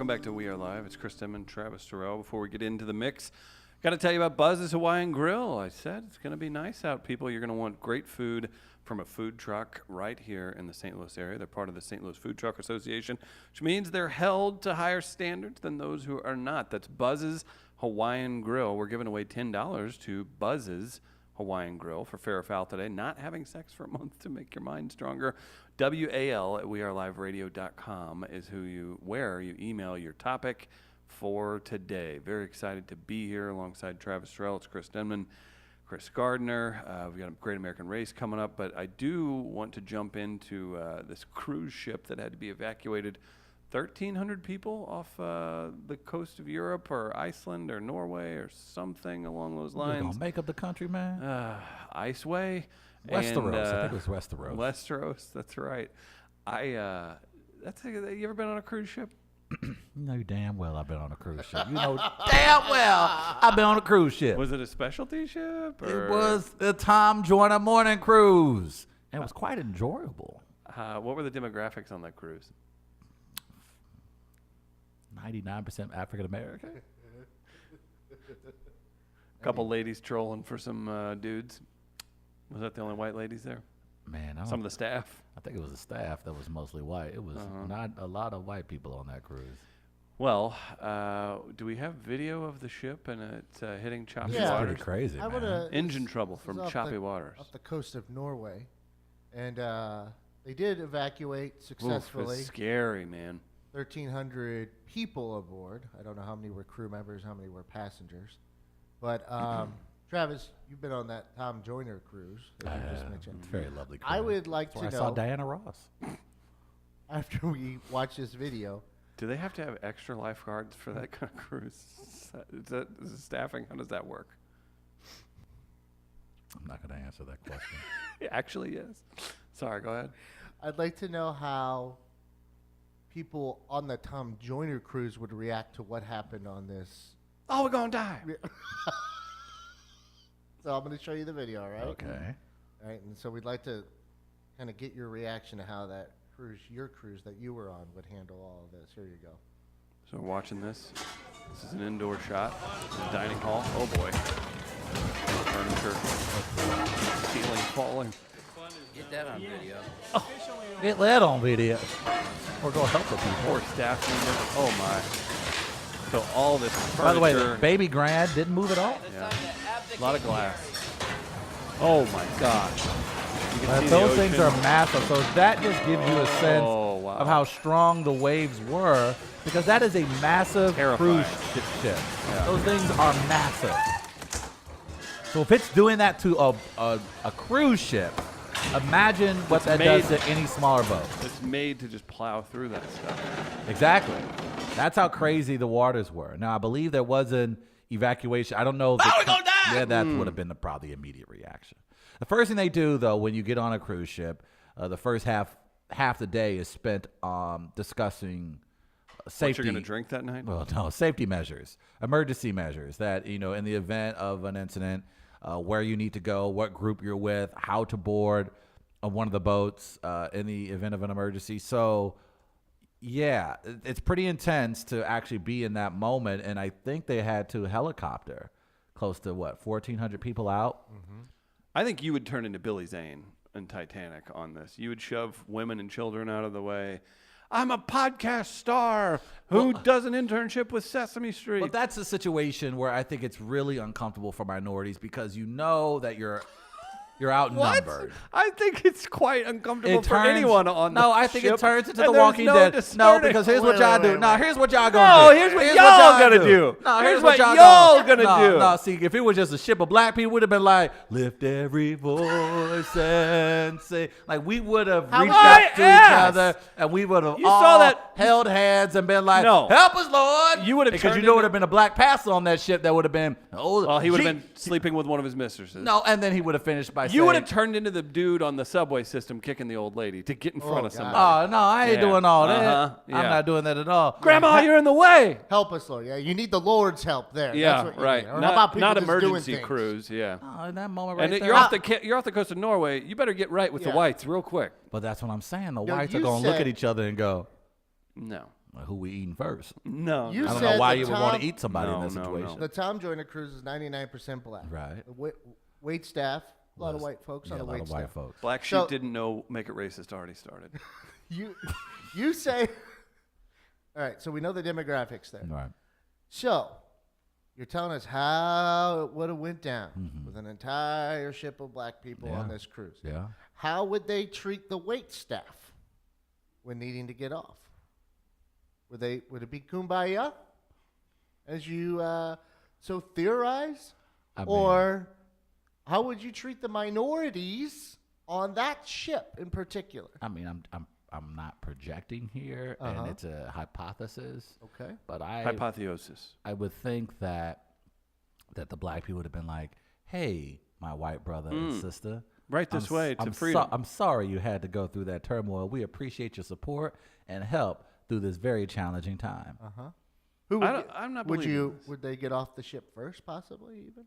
Welcome back to We Are Live. It's Chris Tim and Travis Terrell. Before we get into the mix, got to tell you about Buzz's Hawaiian Grill. I said it's going to be nice out, people. You're going to want great food from a food truck right here in the St. Louis area. They're part of the St. Louis Food Truck Association, which means they're held to higher standards than those who are not. That's Buzz's Hawaiian Grill. We're giving away $10 to Buzz's Hawaiian Grill for Fair or Foul today. Not having sex for a month to make your mind stronger. WAL at weareliveradio.com is where you email your topic for today. Very excited to be here alongside Travis Terrell. It's Chris Denman, Chris Gardner. We've got a Great American Race coming up, but I do want to jump into this cruise ship that had to be evacuated. 1,300 people off the coast of Europe or Iceland or Norway or something along those lines. You're gonna make up the country, man? Iceway. Westeros. I think it was Westeros. Westeros, that's right. You ever been on a cruise ship? You know damn well I've been on a cruise ship. You know damn well I've been on a cruise ship. Was it a specialty ship? Or? It was a Tom Joyner morning cruise. And it was quite enjoyable. What were the demographics on that cruise? 99% African American. A couple ladies trolling for some dudes. Was that the only white ladies there? Man, some of the staff? I think it was the staff that was mostly white. It was not a lot of white people on that cruise. Well, do we have video of the ship and it hitting choppy It's waters? pretty crazy, man. Engine trouble from choppy waters. Off the coast of Norway. And they did evacuate successfully. Oof, it's scary, man. 1,300 people aboard. I don't know how many were crew members, how many were passengers. But Travis, you've been on that Tom Joyner cruise that you just mentioned. It's a very lovely cruise. I would like to know. I saw Diana Ross. After we watch this video. Do they have to have extra lifeguards for that kind of cruise? Is it staffing? How does that work? I'm not going to answer that question. Actually, yes. Sorry, go ahead. I'd like to know how people on the Tom Joyner cruise would react to what happened on this. Oh, we're going to die. So I'm going to show you the video, all right? Okay. All right, and so we'd like to kind of get your reaction to how that cruise, your cruise that you were on, would handle all of this. Here you go. So we're watching this. This is an indoor shot. The dining hall. Oh, boy. Furniture. Ceiling falling. Get that on video. Oh, get that on video. We're going to help the people. Poor staff member. Oh, my. So all this furniture. By the way, the baby Grand didn't move at all. Yeah. A lot of glass. Oh, my gosh. You can see Those the things ocean. are massive. So that just gives you a sense of how strong the waves were, because that is a massive Terrifying. cruise ship. Yeah. Those things are massive. So if it's doing that to a cruise ship, imagine what that does to any smaller boat. It's made to just plow through that stuff. Exactly. That's how crazy the waters were. Now, I believe there was an evacuation. I don't know. We're gonna die! Yeah, that would have been the probably immediate reaction. The first thing they do, though, when you get on a cruise ship, the first half the day is spent discussing safety. What, you're going to drink that night? Well, no, safety measures, emergency measures that, in the event of an incident, where you need to go, what group you're with, how to board one of the boats in the event of an emergency. So, yeah, it's pretty intense to actually be in that moment. And I think they had to helicopter close to, 1,400 people out? Mm-hmm. I think you would turn into Billy Zane in Titanic on this. You would shove women and children out of the way. I'm a podcast star who does an internship with Sesame Street. But that's a situation where I think it's really uncomfortable for minorities, because you know that you're outnumbered. I think it's quite uncomfortable for anyone on the No, I think ship, it turns into and The Walking Dead. there's No, because here's what y'all do. wait, No, wait. here's what y'all gonna do. No, here's what y'all gonna do. No, Here's what y'all y'all gonna do. No, see, if it was just a ship of black people, would have been like, lift every voice and say, like, we would have reached out to each other, and we would have held hands and been like, No. help us, Lord. You would have because turned would into- have been a black pastor on that ship that would have been, Well, he would have been sleeping with one of his mistresses. No, and then he would have finished by saying, You would have turned into the dude on the subway system kicking the old lady to get in front of God. somebody. oh, no, I ain't Yeah. doing all that. Uh-huh. I'm Yeah. not doing that at all. Grandma, you're in the way. Help us, Lord. Yeah, you need the Lord's help there. Yeah, That's what you right. need. Or Not, how about people not just doing emergency things? cruise. Yeah. Oh, in that moment right And there. you're off the coast of Norway. You better get right with the Yeah. whites real quick. But that's what I'm saying. The No, whites are you going to look said- at each other and go, No. Who we eating first? No. You I don't said know why the you would want Tom- to eat somebody in No, that no, no. situation. The Tom Joyner cruise is 99% black. Right. The wait staff, a lot of Was- white folks Yeah, on a the lot wait of staff. white folks. Black So- Sheep didn't know Make It Racist already started. You say, all right, so we know the demographics there. Right. So you're telling us how it would have went down with an entire ship of black people on Yeah. this cruise. Yeah. How would they treat the wait staff when needing to get off? Would it be kumbaya, as you so theorize, I mean- or how would you treat the minorities on that ship in particular? I mean, I'm not projecting here, and it's a hypothesis. Okay. But Hypotheosis. I would think that the black people would have been like, "Hey, my white brother and sister, Right this I'm way s- to I'm freedom." I'm sorry you had to go through that turmoil. We appreciate your support and help through this very challenging time." Who I don't- I'm not would believing you? this. Would they get off the ship first, possibly even?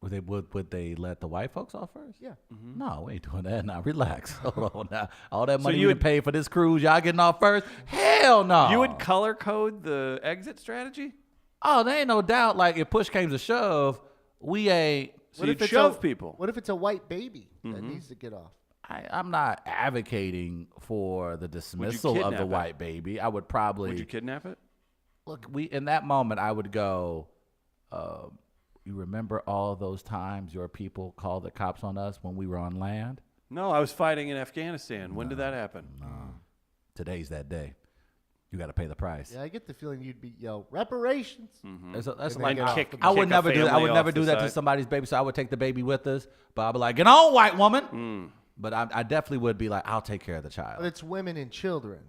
Would they let the white folks off first? Yeah. No, we ain't doing that now. Relax. Hold on now. All that money you you would- pay for this cruise, y'all getting off first? Hell no. You would color code the exit strategy? Oh, there ain't no doubt. Like if push came to shove, we ain't. So you'd shove people. What if it's a white baby that needs to get off? I'm not advocating for the dismissal of kidnap the it? white baby. I would probably Would you kidnap it? look. We in that moment, I would go. You remember all those times your people called the cops on us when we were on land? No, I was fighting in Afghanistan. When did that happen? Today's that day. You got to pay the price. Yeah, I get the feeling you'd be yell reparations. That's And then like get off kick- the I boat. would kick a never do that. I family would off never the do that to side. somebody's baby. So I would take the baby with us. But I'd be like, "Get on, white woman." But I definitely would be like, "I'll take care of the But child." it's women and children.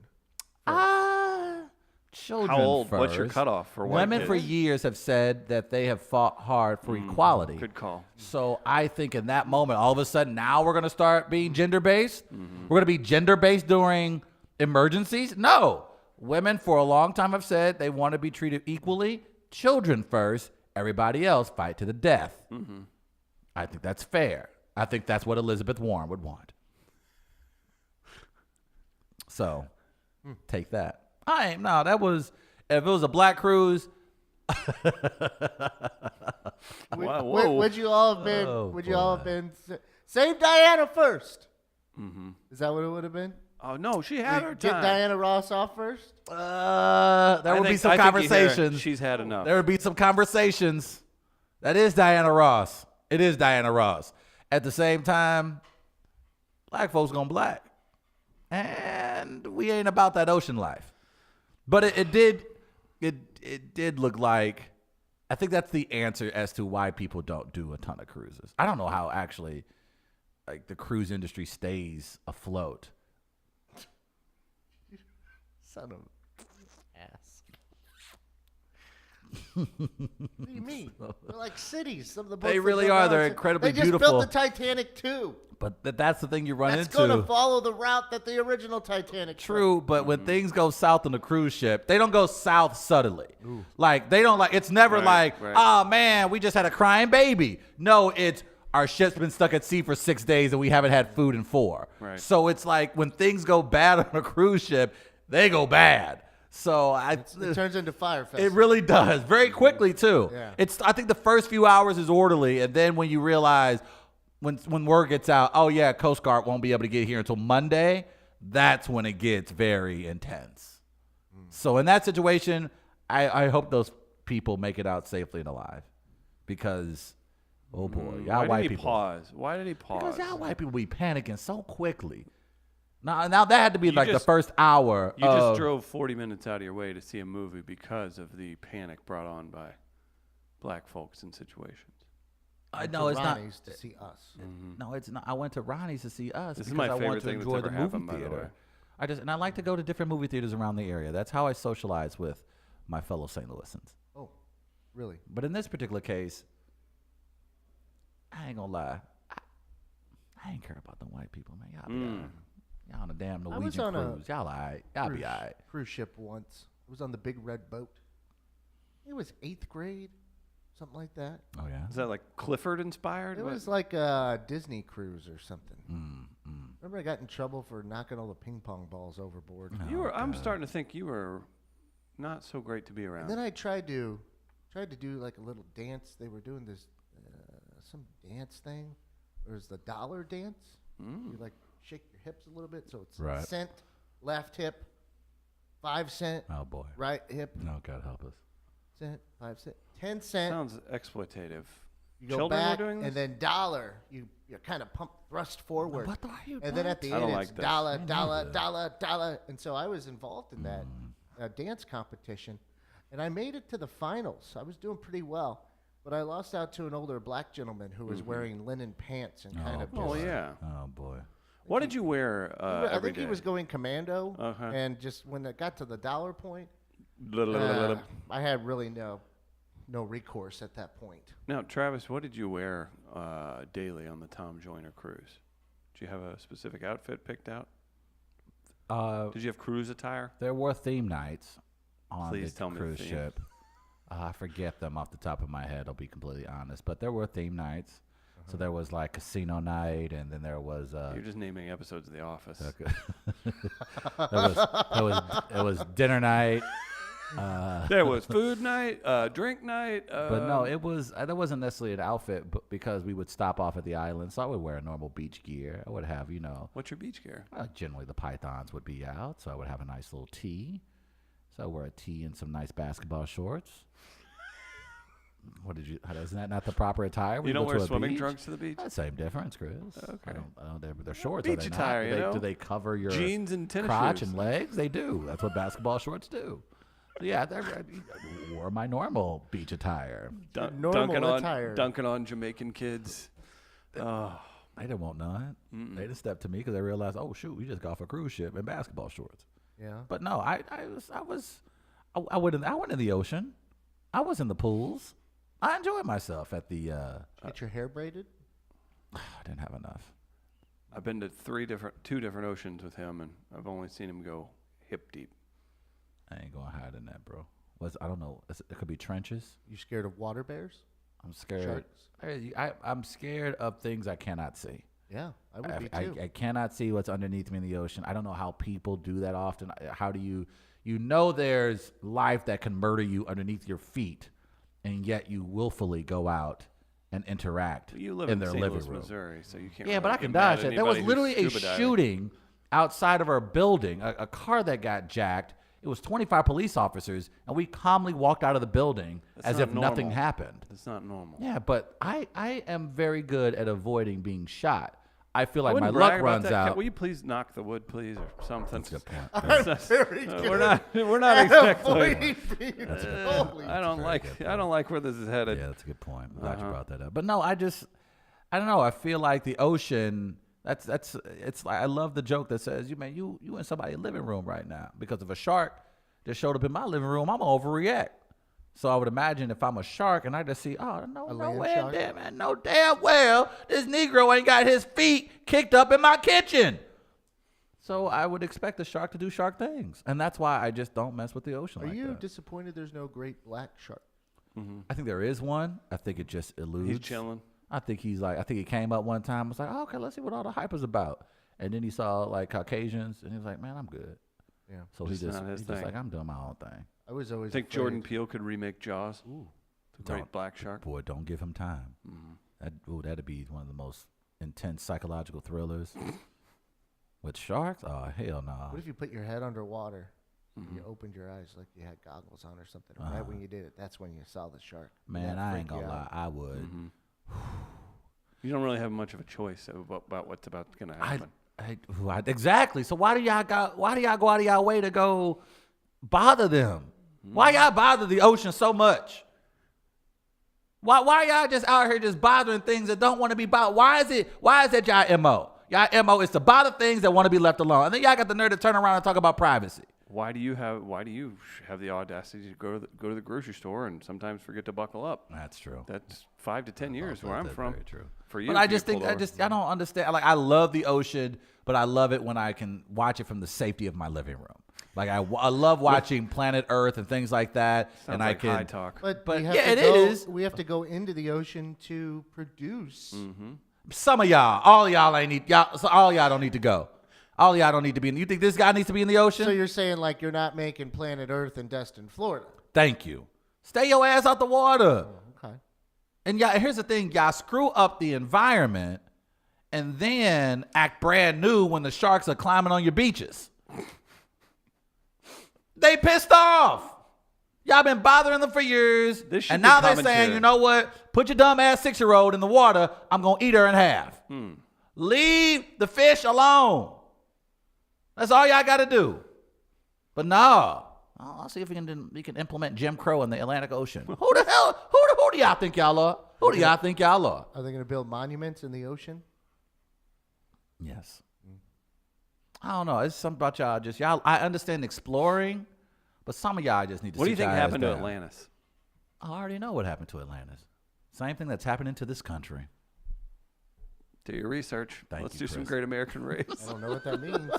Children How old? first. What's your cutoff for white Women kids? for years have said that they have fought hard for equality. Good call. So I think in that moment, all of a sudden, now we're going to start being gender based. We're going to be gender based during emergencies. No, women for a long time have said they want to be treated equally. Children first. Everybody else fight to the death. I think that's fair. I think that's what Elizabeth Warren would want. So take that. That was, if it was a black cruise, Wow, whoa. Would you all have been? Oh, would you all have been? Save Diana 1st. Is that what it would have been? Oh, no, she had her Get time. Diana Ross off first. there would be some I think you hear it. conversations. She's had enough. There would be some conversations. That is Diana Ross. It is Diana Ross. At the same time, black folks gonna black. And we ain't about that ocean life. But it did look like, I think that's the answer as to why people don't do a ton of cruises. I don't know how actually like the cruise industry stays afloat. Son of ass. What do you mean? They're like cities. Some of the boats They that really go are. around They're city- incredibly They just beautiful. built the Titanic too. But that's the thing you run That's into. going to follow the route that the original Titanic. True, but when things go south on the cruise ship, they don't go south subtly. Like they don't it's never Right, like, right. "Oh man, we just had a crying baby." No, it's our ship's been stuck at sea for 6 days and we haven't had food in 4. Right. So it's like when things go bad on a cruise ship, they go bad. So It turns into Fire Fest. it really does very quickly too. Yeah. I think the first few hours is orderly, and then when you realize when word gets out, oh yeah, Coast Guard won't be able to get here until Monday, that's when it gets very intense. So in that situation, I hope those people make it out safely and alive, because oh boy, y'all Why white did he people. pause? Why did he pause? Because y'all white people be panicking so quickly. Now that had to be like the just- first hour. You of, just drove 40 minutes out of your way to see a movie because of the panic brought on by black folks in situations. No, it's not. Ronnie's to see us. No, it's not. I went to Ronnie's to see us This is because my I favorite want to thing that's enjoy ever the happened, movie by the way. theater. I like to go to different movie theaters around the area. That's how I socialize with my fellow St. Louisans. Oh, really? But in this particular case, I ain't gonna lie. I ain't care about them white people, man. Y'all be all right. Y'all on a damn was Norwegian on a cruise. Y'all all right. Y'all be all right. Cruise ship once. It was on the big red boat. It was 8th grade, something like that. Oh yeah. Is that like Clifford inspired? It What- was like a Disney cruise or something. Remember, I got in trouble for knocking all the ping pong balls overboard. You were. I'm starting to think you were not so great to be around. And then I tried to do like a little dance. They were doing this some dance thing. It was the dollar dance. You like shake your hips a little bit, so it's Right. cent, left hip, 5 cent, Oh boy. right hip, No, God help us. cent, 5 cent, 10 cent. Sounds exploitative. You go Children back, were doing this? and then dollar. You kind of pump thrust forward. What are you? And then at the I don't end, like it's this. dollar, Me dollar, neither. dollar. And so I was involved in that dance competition. And I made it to the finals. I was doing pretty well. But I lost out to an older black gentleman who was wearing linen pants and kind of Oh just... yeah. Oh boy. What did you wear I every think he day? was going commando. Uh-huh. And just when it got to the dollar point, Now, I had really no recourse at that point. Travis, what did you wear daily on the Tom Joyner cruise? Did you have a specific outfit picked out? Did you have cruise attire? There were theme nights on Please the tell me the cruise theme. ship. I forget them off the top of my head. I'll be completely honest, but there were theme nights. So there was like casino night, and then there was. You're just naming episodes of The Office. it was dinner night. There was food night, drink night. But no, it was that wasn't necessarily an outfit, but because we would stop off at the island, so I would wear normal beach gear. I would have, What's your beach gear? generally the pythons would be out, so I would have a nice little tee. So I wear a tee and some nice basketball shorts. Isn't that not the proper attire? when You don't go wear to a swimming beach? trunks to the beach? Same difference, Chris. Okay. They're shorts. Beach are they attire, not? you know? Do they cover your Jeans and tennis crotch shoes. and legs? They do. That's what basketball shorts do. So yeah, I wore my normal beach attire. Normal attire. Dunking on Jamaican kids. Oh, They didn't want none. They just stepped to me because they realized, oh shoot, we just got off a cruise ship in basketball shorts. Yeah. But no, I went in the ocean. I was in the pools. I enjoyed myself at the. Get your hair braided? I didn't have enough. I've been to two different oceans with him, and I've only seen him go hip deep. I ain't gonna hide in that, bro. I don't know. It could be trenches. You scared of water bears? I'm scared. Sharks? I'm scared of things I cannot see. Yeah, I would be too. I cannot see what's underneath me in the ocean. I don't know how people do that often. How do you there's life that can murder you underneath your feet, and yet you willfully go out and interact You live in in their St. living Louis, room. Missouri, so you can't. Yeah, really but I get can mad dodge at that. There was anybody who's literally a scuba diving. shooting outside of our building, a car that got jacked. It was 25 police officers, and we calmly walked out of the building That's as not if nothing normal. happened. That's not normal. Yeah, but I am very good at avoiding being shot. I feel I like my wouldn't luck brag about runs that. out. Will you please knock the wood, please, or something? That's a good point. We're not expecting. Holy I don't like where this is headed. Yeah, that's a good point. I'm glad you brought that up. But no, I don't know. I feel like the ocean. It's like I love the joke that says, you in somebody's living room right now because if a shark just showed up in my living room, I'm gonna overreact. So I would imagine if I'm a shark and I just see, no land way, shark? no damn well, this Negro ain't got his feet kicked up in my kitchen. So I would expect the shark to do shark things, and that's why I just don't mess with the ocean. Are like you that. disappointed there's no great black shark? I think there is one. I think it just eludes. He's chilling. I think he came up one time. Was like, okay, let's see what all the hype is about. And then he saw like Caucasians, and he was like, man, I'm good. Yeah. So Just not his he's just thing. like, I'm doing my own thing. I was always Think afraid. Jordan Peele could remake Jaws? Ooh. The great Don't. black shark. Boy, don't give him time. That'd be one of the most intense psychological thrillers. With sharks? Oh, hell no. What if you put your head underwater and you opened your eyes like you had goggles on or something? And right when you did it, that's when you saw the shark. Would Man, that I freak ain't gonna you lie. out? I would. You don't really have much of a choice about what's about going to happen. Exactly. So why do y'all go out of y'all way to go bother them? Why y'all bother the ocean so much? Why y'all just out here just bothering things that don't want to be bothered? Why is that y'all MO? Y'all MO is to bother things that want to be left alone. And then y'all got the nerve to turn around and talk about privacy. Why do you have the audacity to go to the grocery store and sometimes forget to buckle up? That's true. That's 5 to 10 years where I'm That's from. very true. For you, But if I you just get think pulled over. I don't understand. Like I love the ocean, but I love it when I can watch it from the safety of my living room. Like I love watching Planet Earth and things like that. Sounds and like I can high talk. But But we have yeah, to it go, is. We have to go into the ocean to produce. Some of y'all, all y'all ain't need y'all. So all y'all don't need to go. All y'all don't need to be in. You think this guy needs to be in the ocean? So you're saying like you're not making planet Earth in Destin, Florida? Thank you. Stay your ass out the water. Oh, okay. And y'all, here's the thing, y'all screw up the environment and then act brand new when the sharks are climbing on your beaches. They pissed off. Y'all been bothering them for years. This should And be now they're commentary. saying, you know what? Put your dumb ass 6-year-old in the water. I'm going to eat her in half. Leave the fish alone. That's all y'all got to do. But no. I'll see if we can implement Jim Crow in the Atlantic Ocean. Who the hell? Who do y'all think y'all are? Who do y'all think y'all are? Are they going to build monuments in the ocean? Yes. I don't know. It's something about y'all. I understand exploring, but some of y'all just need to. What do you sit think y'all ass happened to down. Atlantis? I already know what happened to Atlantis. Same thing that's happening to this country. Do your research. Thank Let's you, do some Chris. Great American Race. I don't know what that means.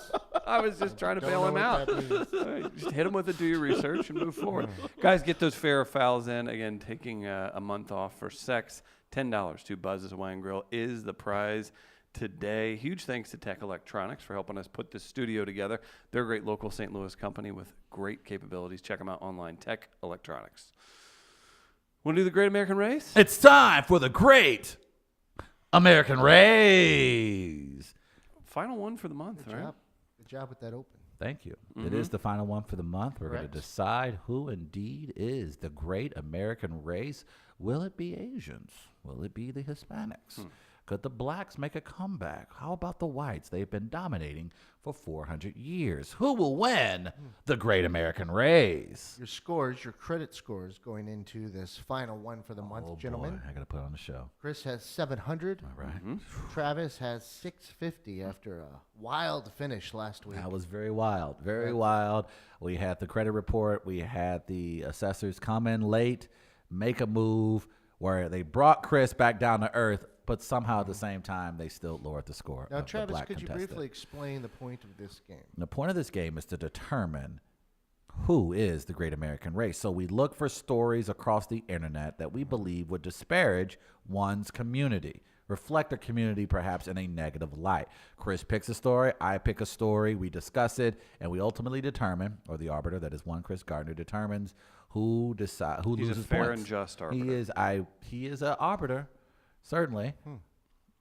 I was just trying to Don't bail know him what out. that means. All right, just hit him with it. Do your research and move forward. Guys, get those fair fouls in. Again, taking a month off for sex. $10 to Buzz's Wine Grill is the prize today. Huge thanks to Tech Electronics for helping us put this studio together. They're a great local St. Louis company with great capabilities. Check them out online, Tech Electronics. Want to do the Great American Race? It's time for the Great American Race. Final one for the month, Good right? job. Good job with that open. Thank you. It is the final one for the month. We're going to Correct. decide who indeed is the Great American Race. Will it be Asians? Will it be the Hispanics? Could the blacks make a comeback? How about the whites? They've been dominating for 400 years. Who will win the Great American Race? Your scores, your credit scores going into this final one for the month, Oh, gentlemen. boy. I got to put it on the show. Chris has 700. All right. Travis has 650 after a wild finish last week. That was very wild. Very wild. We had the credit report. We had the assessors come in late, make a move where they brought Chris back down to earth, but somehow at the same time they still lowered the score. Now, of the Travis, black could you contestant. briefly explain the point of this game? The point of this game is to determine who is the Great American Race. So we look for stories across the internet that we believe would disparage one's community, reflect a community perhaps in a negative light. Chris picks a story, I pick a story, we discuss it, and we ultimately determine, or the arbiter, that is one Chris Gardner, determines who He's loses a fair points. and just arbiter. He is an arbiter, certainly.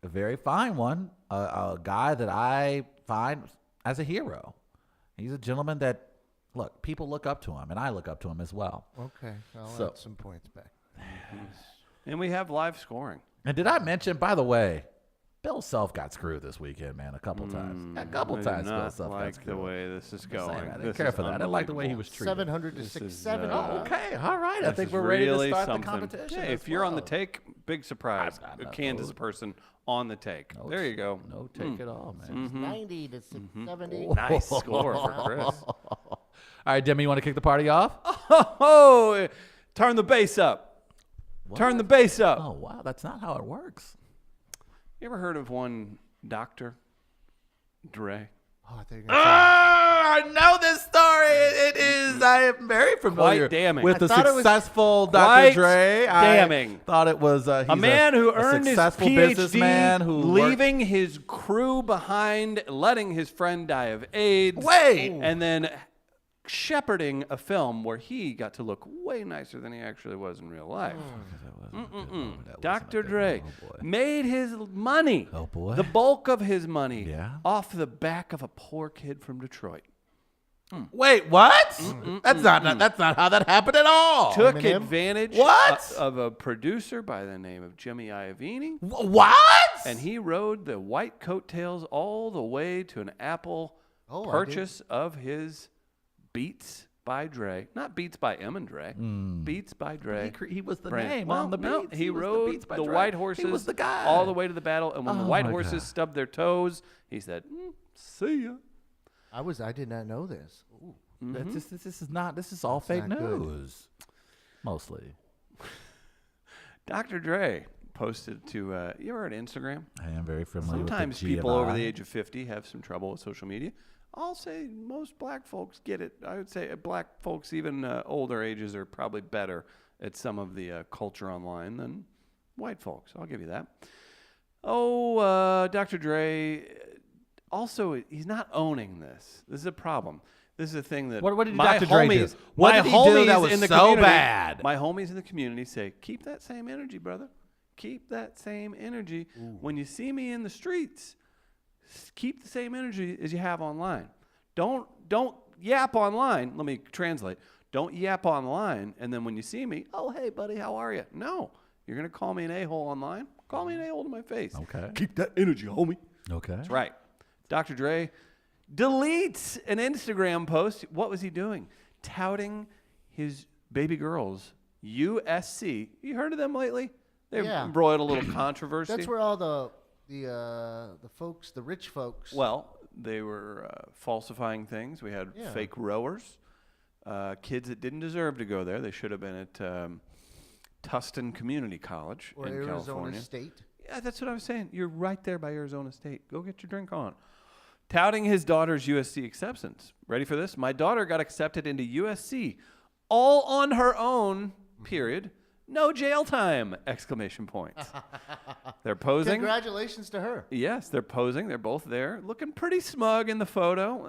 A very fine one, a guy that I find as a hero. He's a gentleman that, look, people look up to him, and I look up to him as well. Okay, I'll So- add some points back. And we have live scoring. And did I mention, by the way, Bill Self got screwed this weekend, man, a couple times. A couple I do times Bill not Self got like screwed. the way this is Saying, going. I didn't This care is for that. I didn't like the way he was treated. 700 to This is, 670. Oh, okay. All right. I This think is we're ready to really start something. the competition. Yeah, as if you're on the well. take, big surprise. I A know. Kansas person on the take. There you go. No take at all, man. 90 to 670. Nice score for Chris. All right, Demi, you want to kick the party off? Oh, turn the bass up. Turn the bass up. Oh, wow. That's not how it works. You ever heard of one Dr. Dre? Oh, I thought you were gonna say- I know this story. It is. I am very familiar damning. with I the thought it was- successful Quite Dr. Dre. damning. I thought it was he's A man who earned his successful PhD, businessman who worked- leaving his crew behind, letting his friend die of AIDS. Wait. And then shepherding a film where he got to look way nicer than he actually was in real life. Dr. Dre made his money, Oh, boy. the bulk of his money, Yeah. off the back of a poor kid from Detroit. Wait, what? That's not how that happened at all. Took Eminem? advantage What? of a producer by the name of Jimmy Iovine, What? and he rode the white coattails all the way to an Apple Oh, I purchase of his Beats by Dre. Not Beats by M and Dre. Beats by Dre. He was the brand. name Well, on the no, Beats. he was the rode Beats by the Dre. white horses He was the guy. all the way to the battle, and when the Oh, white my horses God. stubbed their toes, he said, "See ya." I did not know this. Ooh. This is all fake not good. news. Mostly. Dr. Dre posted to, you ever heard of Instagram? I am very familiar Sometimes with the people over GMI. the age of 50 have some trouble with social media. I'll say most black folks get it. I would say black folks, even older ages, are probably better at some of the culture online than white folks. I'll give you that. Oh, Dr. Dre Also, he's not owning this. This is a problem. This is a thing that What did my Dr. Dre do? homies, What my did he do homies that was in the so community, bad? My homies in the community say, keep that same energy, brother. Keep that same energy. When you see me in the streets, keep the same energy as you have online. Don't yap online. Let me translate. Don't yap online, and then when you see me, oh, hey, buddy, how are you? No. You're going to call me an a-hole online? Call me an a-hole to my face. Okay. Keep that energy, homie. Okay. That's right. Dr. Dre deletes an Instagram post. What was he doing? Touting his baby girls, USC. You heard of them lately? They've embroiled a little controversy. That's where all the folks, the rich folks. Well, they were falsifying things. We had fake rowers, kids that didn't deserve to go there. They should have been at Tustin Community College or in Arizona California. State. Yeah, that's what I was saying. You're right there by Arizona State. Go get your drink on. Touting his daughter's USC acceptance. Ready for this? My daughter got accepted into USC all on her own, period. No jail time, exclamation points. They're posing. Congratulations to her. Yes, they're posing. They're both there, looking pretty smug in the photo.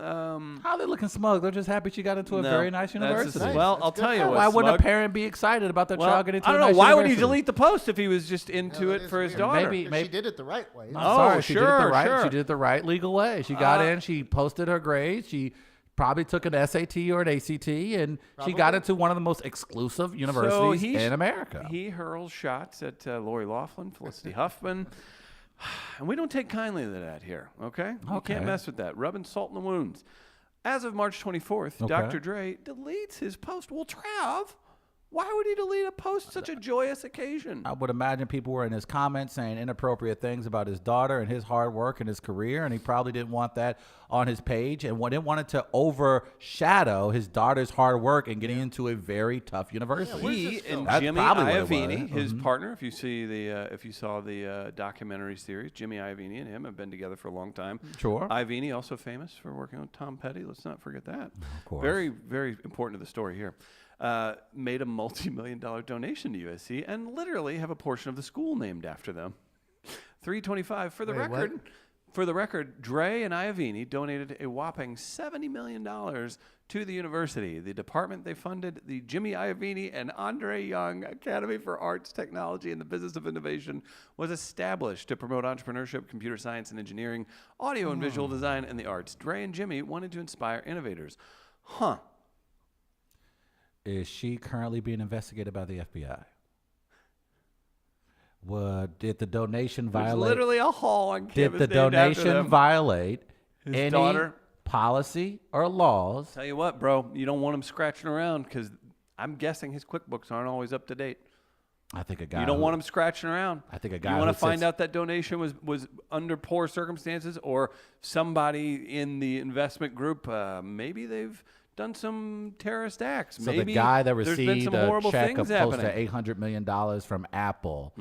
How are they looking smug? They're just happy she got into a very nice university. Well, That's I'll good tell you for her. what. Why wouldn't a smug- parent be excited about their Well, child getting into I don't a know. nice Why would he university? delete the post if he was just into that it is for his weird. daughter? Maybe- She did it the right way. I'm Oh, sorry. She did it the sure, right. sure. She did it the right legal way. She got in. She posted her grades. She probably took an SAT or an ACT, and she got into one of the most exclusive universities in America. He hurls shots at Lori Loughlin, Felicity Huffman, and we don't take kindly to that here, okay? You can't mess with that. Rubbing salt in the wounds. As of March 24th, Dr. Dre deletes his post. Well, Trav, why would he delete a post such a joyous occasion? I would imagine people were in his comments saying inappropriate things about his daughter and his hard work and his career, and he probably didn't want that on his page and didn't want it to overshadow his daughter's hard work and getting into a very tough university. He and That's Jimmy probably what it Iovine, was. his partner, if you saw the documentary series, Jimmy Iovine and him have been together for a long time. Sure. Iovine also famous for working with Tom Petty. Let's not forget that. Of course. Very, very important to the story here. Made a multi-million-dollar donation to USC and literally have a portion of the school named after them. $325 for the Wait, record. what? For the record, Dre and Iovine donated a whopping $70 million to the university. The department they funded, the Jimmy Iovine and Andre Young Academy for Arts, Technology, and the Business of Innovation, was established to promote entrepreneurship, computer science and engineering, audio and visual design, and the arts. Dre and Jimmy wanted to inspire innovators. Huh. Is she currently being investigated by the FBI? Did the donation There's violate? literally a hall on Did campus the named after donation them. violate His any daughter? policy or laws? Tell you what, bro, you don't want him scratching around because I'm guessing his QuickBooks aren't always up to date. I think a guy. You don't who- want him scratching around. I think a guy You want who to find sits- out that donation was under poor circumstances, or somebody in the investment group, maybe they've done some terrorist acts. So maybe the guy that there's been received some a horrible check things of close to happening. $800 million from Apple,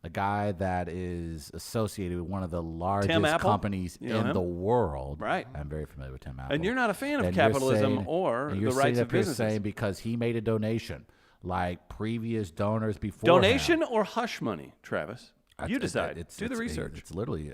a guy that is associated with one of the largest Apple? companies You know in him? the world. Right. I'm very familiar with Tim Apple. And you're not a fan of And you're capitalism saying- or and the you're rights sitting of up here businesses. saying because he made a donation, like previous donors before Donation him. or hush money, Travis? You decide. Do the research. It's literally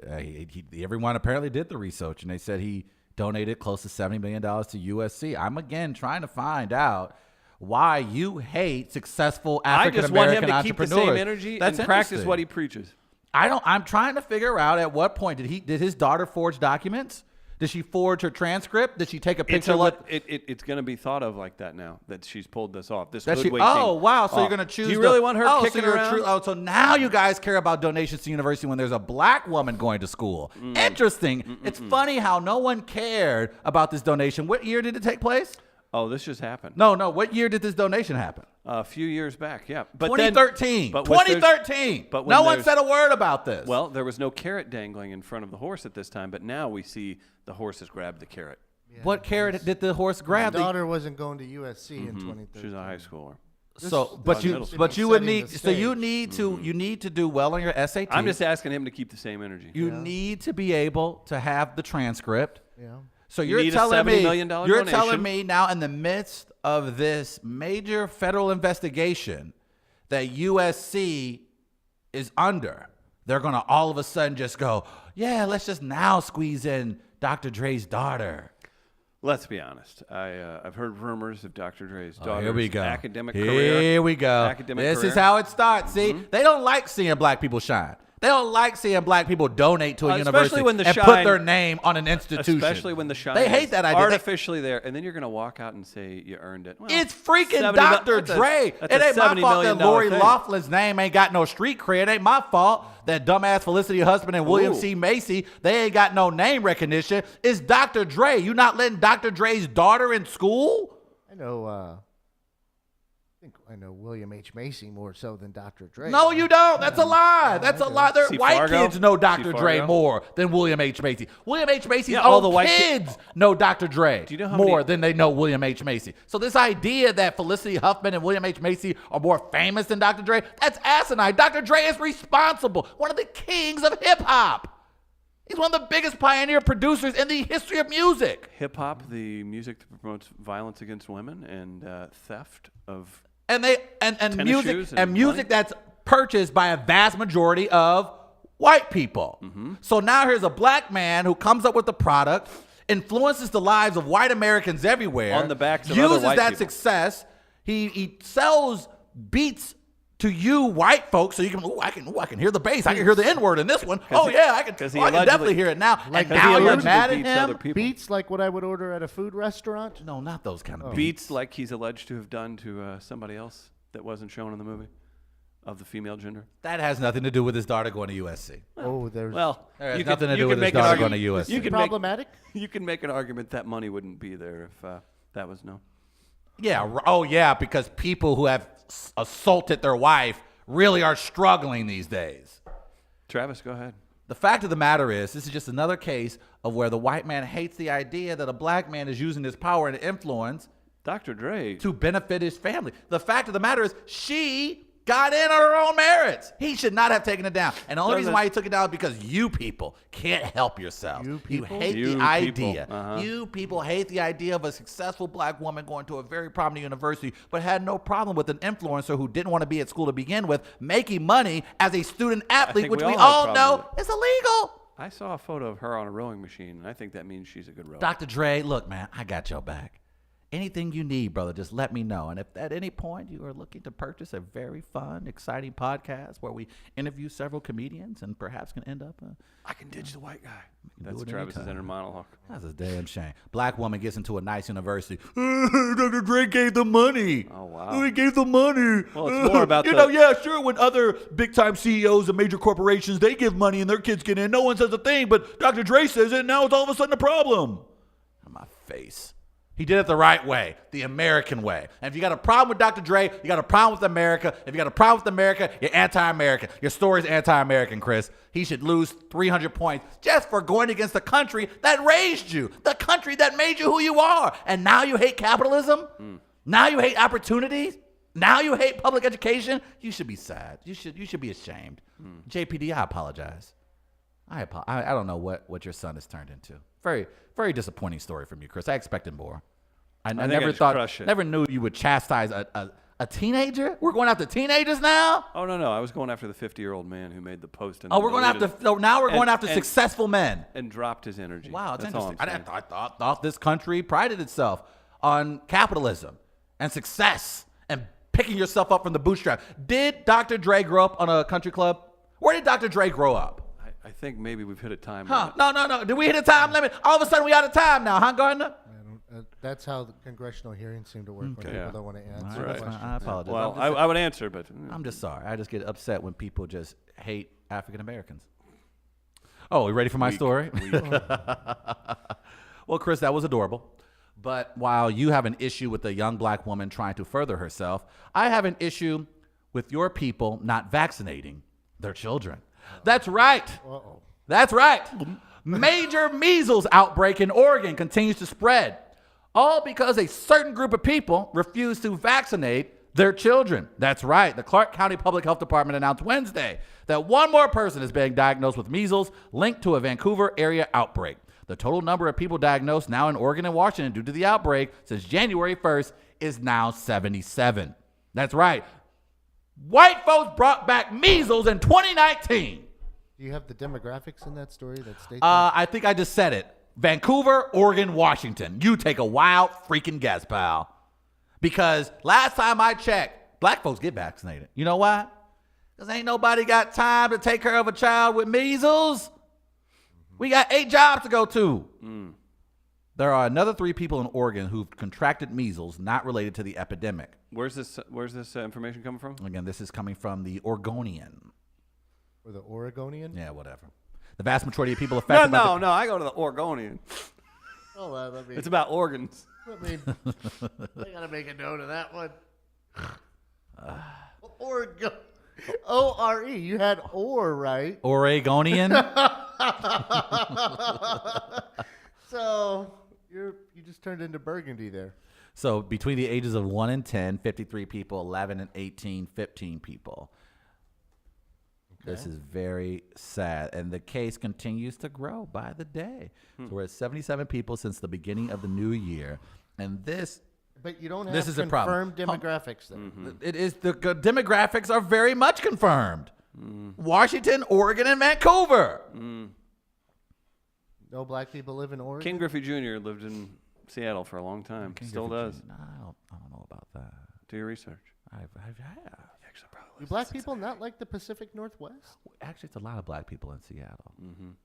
everyone apparently did the research, and they said he donated close to $70 million to USC. I'm again trying to find out why you hate successful I African just want him American to keep the entrepreneurs. same energy That's and practice interesting. what he preaches. I'm trying to figure out at what point did his daughter forge documents? Did she forge her transcript? Did she take a picture with? It's going to be thought of like that now that she's pulled this off. This That she, hoodwinking. oh wow! So you're gonna choose? Do you really want her so kicking you're around? so now you guys care about donations to university when there's a black woman going to school. Interesting. It's funny how no one cared about this donation. What year did it take place? Oh, this just happened. No. What year did this donation happen? A few years back, yeah. But then- 2013. but with there's- 2013. but when no one there's- said a word about this. Well, there was no carrot dangling in front of the horse at this time, but now we see the horse has grabbed the carrot. what carrot did the horse grab? His daughter wasn't going to USC in 2013. She's a high schooler. So, This- but you would setting need. the So you stage. need to. You need to do well on your SAT. I'm just asking him to keep the same energy. You need to be able to have the transcript. Yeah. So You you're need a telling $70 me million you're donation. telling me now in the midst of this major federal investigation that USC is under, they're gonna all of a sudden just go, yeah, let's just now squeeze in Dr. Dre's daughter. Let's be honest. I've heard rumors of Dr. Dre's daughter's Here we go. academic career. Here we go. This is how it starts. See, they don't like seeing black people shine. They don't like seeing black people donate to a university when the and shine, put their name on an institution. Especially when the shine They hate is that idea. artificially there, and then you're going to walk out and say you earned it. Well, It's freaking 70 Dr. that's a- Dre. that's It a ain't my $70 fault that million Lori thing. Laughlin's name ain't got no street cred. It ain't my fault that dumbass Felicity Husband and William Ooh. C. Macy, they ain't got no name recognition. It's Dr. Dre. You not letting Dr. Dre's daughter in school? I know. I know William H. Macy more so than Dr. Dre. No, you don't. That's a lie. That's a lie. See White Fargo? kids know See Dr. Dre Fargo? more than William H. Macy. William H. Macy's Yeah, all own the white kids know Dr. Dre Do you know how more many- than they know William H. Macy. So this idea that Felicity Huffman and William H. Macy are more famous than Dr. Dre, that's asinine. Dr. Dre is responsible. One of the kings of hip-hop. He's one of the biggest pioneer producers in the history of music. Hip hop, the music that promotes violence against women and theft of. And Tennis music shoes and and music money? that's purchased by a vast majority of white people. So now here's a black man who comes up with the product, influences the lives of white Americans everywhere, On the backs of other uses white that people. success. He sells beats to you white folks, so you can. I can hear the bass. I can hear the N word in this one. Oh he- yeah, I can. 'cause he I can allegedly- definitely hear it now. Like and he now you're allegedly mad at beats other him. people. Beats like what I would order at a food restaurant. No, not those kind of beats. Beats like he's alleged to have done to somebody else that wasn't shown in the movie of the female gender. That has nothing to do with his daughter going to USC. Oh, there's Well, There has you nothing to you do with his make an daughter argument- going to USC. You can make, problematic. you can make an argument that money wouldn't be there if that was known. Yeah. Oh, yeah. Because people who have assaulted their wife really are struggling these days. Travis, go ahead. The fact of the matter is, this is just another case of where the white man hates the idea that a black man is using his power and influence Dr. Dre. to benefit his family. The fact of the matter is, she got in on her own merits. He should not have taken it down. And the only reason why he took it down is because you people can't help yourselves. You people? hate You the people. idea. Uh-huh. You people hate the idea of a successful black woman going to a very prominent university, but had no problem with an influencer who didn't want to be at school to begin with, making money as a student athlete, think which we we all have all a know problem is illegal. I saw a photo of her on a rowing machine, and I think that means she's a good rower. Dr. Dre, look, man, I got your back. Anything you need, brother, just let me know. And if at any point you are looking to purchase a very fun, exciting podcast where we interview several comedians and perhaps can end up, I can ditch the white guy. do That's it Travis's anytime. inner monologue. that's a damn shame. Black woman gets into a nice university. Dr. Dre gave the money. Oh, wow. He gave the money. Well, it's more about you the- know, yeah, sure. When other big time CEOs of major corporations, they give money and their kids get in, no one says a thing. But Dr. Dre says it, and now it's all of a sudden a problem. On my face. He did it the right way, the American way. And if you got a problem with Dr. Dre, you got a problem with America. If you got a problem with America, you're anti-American. Your story's anti-American, Chris. He should lose 300 points just for going against the country that raised you, the country that made you who you are. And now you hate capitalism? Now you hate opportunities? Now you hate public education? You should be sad. You should be ashamed. JPD, I apologize. I don't know what your son has turned into. Very, very disappointing story from you, Chris. I expected more. I think I never just thought, crushed it. never knew you would chastise a teenager. We're going after teenagers now. Oh, no. I was going after the 50-year-old man who made the post. And Oh, then we're going deleted after. it so now we're going And- after and- successful men. and dropped his energy. Wow, it's That's all interesting. I'm saying. I thought this country prided itself on capitalism and success and picking yourself up from the bootstrap. Did Dr. Dre grow up on a country club? Where did Dr. Dre grow up? I think maybe we've hit a time Huh? limit. No. Did we hit a time limit? All of a sudden we out of time now, huh, Gardner? That's how the congressional hearings seem to work when Yeah. people don't want to answer All the right, questions. I apologize. Well, I'm just- I would answer, but I'm just sorry. I just get upset when people just hate African Americans. Oh, you ready for my story? Well, Chris, that was adorable. But while you have an issue with a young black woman trying to further herself, I have an issue with your people not vaccinating their children. That's right. Uh-oh. That's right. Major measles outbreak in Oregon continues to spread, all because a certain group of people refuse to vaccinate their children. That's right. The Clark County Public Health Department announced Wednesday that one more person is being diagnosed with measles linked to a Vancouver area outbreak. The total number of people diagnosed now in Oregon and Washington due to the outbreak since January 1st is now 77. That's right. White folks brought back measles in 2019. Do you have the demographics in that story that state? I think I just said it. Vancouver, Oregon, Washington. You take a wild freaking guess, pal. Because last time I checked, black folks get vaccinated. You know why? Because ain't nobody got time to take care of a child with measles. We got 8 jobs to go to. There are another 3 people in Oregon who've contracted measles not related to the epidemic. Where's this information coming from? Again, this is coming from the Oregonian. Or the Oregonian? Yeah, whatever. The vast majority of people affected by No, I go to the Oregonian. Hold on, let me. It's about organs. I gotta make a note of that one. Oregon. O-R-E. You had or, right? Oregonian. So you just turned into Burgundy there. So between the ages of 1 and 10, 53 people, 11 and 18, 15 people. This is very sad. And the case continues to grow by the day. So we're at 77 people since the beginning of the new year. And this... But you don't have This is a problem. confirmed demographics there. It is the demographics are very much confirmed. Washington, Oregon, and Vancouver. No black people live in Oregon? King Griffey Jr. lived in Seattle for a long time. Still does. No, I don't know about that. Do your research. I have. Actually, probably Do black people not like the Pacific Northwest? Actually, it's a lot of black people in Seattle. And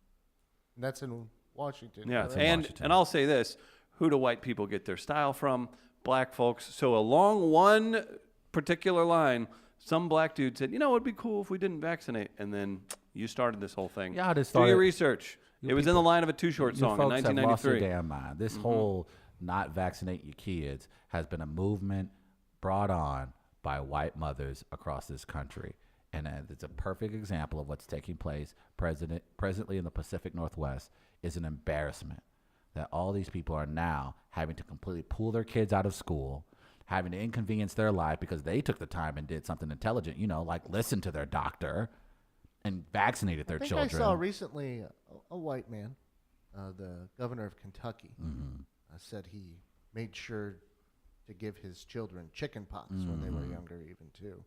that's in Washington. Yeah, correct? and I'll say this: who do white people get their style from? Black folks. So along one particular line, some black dude said, "You know, it'd be cool if we didn't vaccinate," and then you started this whole thing. Yeah, I just do started- your research. It was in the line of a Too Short You song in folks have lost your 1993. damn mind. This whole not vaccinate your kids has been a movement brought on by white mothers across this country. And it's a perfect example of what's taking place presently in the Pacific Northwest is an embarrassment that all these people are now having to completely pull their kids out of school, having to inconvenience their life because they took the time and did something intelligent, like listen to their doctor and vaccinated their I think children. I saw recently a white man, the governor of Kentucky, said he made sure to give his children chicken pox when they were younger even too.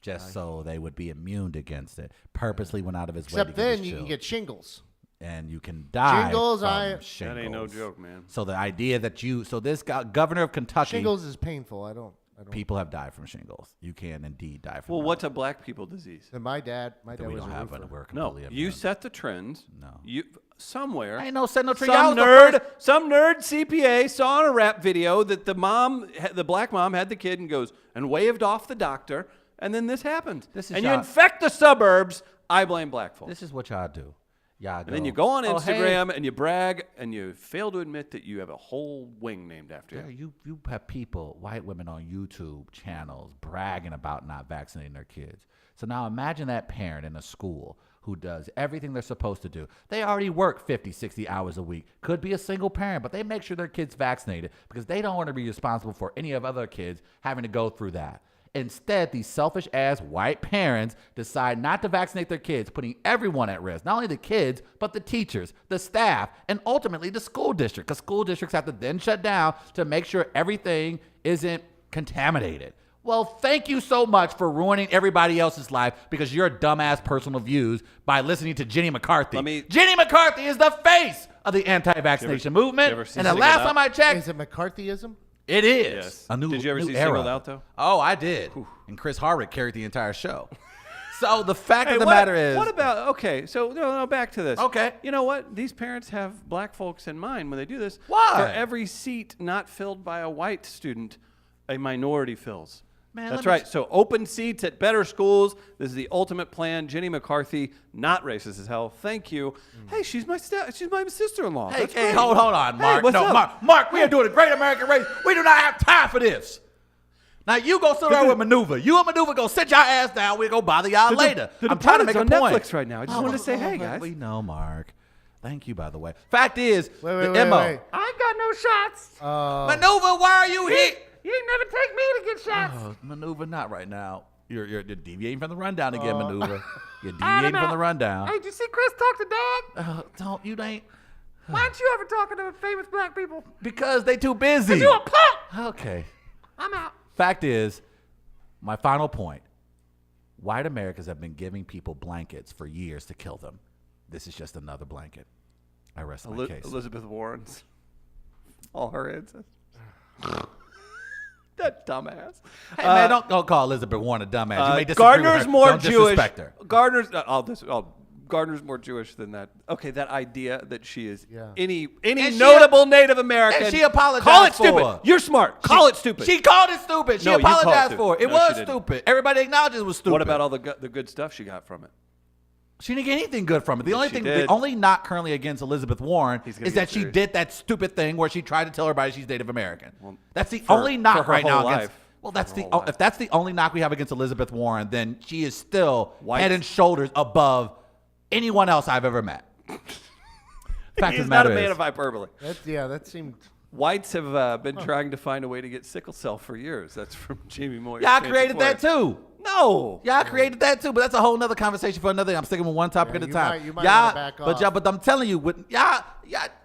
Just so they would be immune against it. Purposely went out of his way to Except give then his you can children. get shingles. And you can die Shingles, from I- shingles. That ain't no joke, man. So the idea that this governor of Kentucky, Shingles is painful. I don't. people have died from shingles. You can indeed die from. Well, that. what's a black people disease? And my dad That was we a don't have, roofer. but we're No, completely you immune. set the trends. No. You somewhere. I ain't no set no tree. Some nerd CPA saw in a rap video that the black mom had the kid and goes and waved off the doctor, and then this happened. This is and you y'all- infect the suburbs. I blame black folks. This is what y'all do. Y'all And then you go on Instagram and you brag and you fail to admit that you have a whole wing named after you. You have people, white women on YouTube channels bragging about not vaccinating their kids. So now imagine that parent in a school who does everything they're supposed to do. They already work 50, 60 hours a week. Could be a single parent, but they make sure their kid's vaccinated because they don't want to be responsible for any of other kids having to go through that. Instead, these selfish-ass white parents decide not to vaccinate their kids, putting everyone at risk. Not only the kids, but the teachers, the staff, and ultimately the school district, because school districts have to then shut down to make sure everything isn't contaminated. Well, thank you so much for ruining everybody else's life because your dumbass personal views by listening to Jenny McCarthy. Jenny McCarthy is the face of the anti-vaccination movement. you ever see And the Singled last Out? time I checked, Is it McCarthyism? it is. Yes. A new, Did you ever new see era. Singled Out, though? Oh, I did. And Chris Hardwick carried the entire show. So the fact of the what, matter is, what about so no, back to this. Okay. You know what? These parents have black folks in mind when they do this. Why? For every seat not filled by a white student, a minority fills. Man, That's let me right. So open seats at better schools. This is the ultimate plan. Jenny McCarthy, not racist as hell. Thank you. Hey, she's my sister-in-law. hey, That's hey, great. hold on, Mark. what's no, up? Mark, we are doing a great American race. We do not have time for this. Now you go sit there with Maneuver. You and Maneuver go sit your ass down. We'll go bother y'all later. I'm trying to make on a point. Netflix right now. I just wanted to say, hey guys. We know, Mark. Thank you, by the way. Fact is, Wait, the wait, MO. wait. I ain't got no shots. Maneuver, why are you here? You ain't never take me to get shots. Oh, Maneuver, not right now. You're deviating from the rundown again, Maneuver. You're I don't deviating from know. the rundown. Hey, did you see Chris talk to Dad? You ain't. Why aren't you ever talking to famous black people? Because they too busy. You a punk. Okay. I'm out. Fact is, my final point. White Americans have been giving people blankets for years to kill them. This is just another blanket. I rest my case. Elizabeth Warren's. All her ancestors. That dumbass. Hey, man, don't call Elizabeth Warren a dumbass. You may disagree Gardner's with her. more Don't Jewish. disrespect her. Gardner's more Jewish than that. Okay, that idea that she is Yeah. any And she- notable Native American. and she apologized Call it for stupid. it. You're smart. Call it stupid. She called it stupid. She No, you called it apologized stupid. for it. It No, she was didn't. stupid. Everybody acknowledged it was stupid. What about all the good stuff she got from it? She didn't get anything good from it. The Yes, only she thing, did. the only knock currently against Elizabeth Warren He's gonna is get that she serious. did that stupid thing where she tried to tell everybody she's Native American. Well, That's the for- only for knock her right now whole against. life. Well, that's Her the whole life. if that's the only knock we have against Elizabeth Warren, then she is still White. head and shoulders above anyone else I've ever met. Fact of He's the not matter a man is, of hyperbole. That seemed. Whites have been trying to find a way to get sickle cell for years. That's from Jamie Moyer. y'all created that too. No. Y'all created that too, but that's a whole nother conversation for another. I'm sticking with one topic Yeah, at a you time. might y'all, wanna back but off. but I'm telling you, with y'all.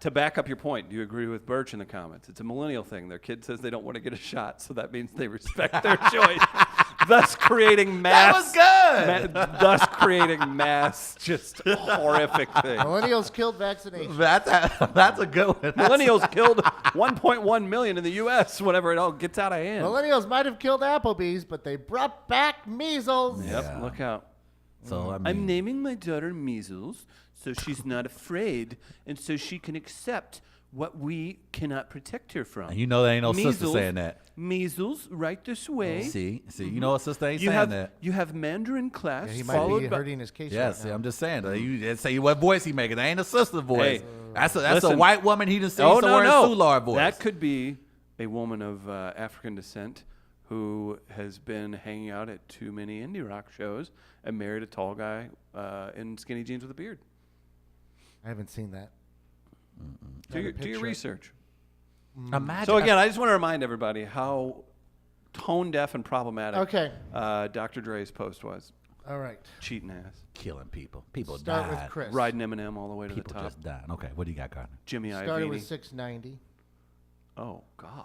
To back up your point, do you agree with Birch in the comments? It's a millennial thing. Their kid says they don't want to get a shot, so that means they respect their choice, thus creating mass. That was good. Thus creating mass, just horrific thing. Millennials killed vaccination. That's a good one. Millennials killed 1.1 million in the U.S. whenever it all gets out of hand. Millennials might have killed Applebee's, but they brought back measles. Yep, Yeah. look out. So I mean, I'm naming my daughter Measles so she's not afraid and so she can accept what we cannot protect her from. you know there ain't no sister Measles, saying that. Measles, right this way. See, you know a sister ain't You saying have that. you have Mandarin class Yeah, he might followed be by hurting his case Yes, right now. I'm just saying. You say what voice he making? That ain't a sister voice. Hey, that's a listen. white woman he done seen Oh somewhere no, in Sular voice. That could be a woman of African descent who has been hanging out at too many indie rock shows and married a tall guy in skinny jeans with a beard. I haven't seen that. Do your picture. research. Imagine. So again, I just want to remind everybody how tone deaf and problematic Okay. Dr. Dre's post was. All right. Cheating ass. killing people. People Start died. with Chris. Riding Eminem all the way to People the top. just died. Okay, what do you got, Gardner? Jimmy Started Iovine. with 690 Oh, God.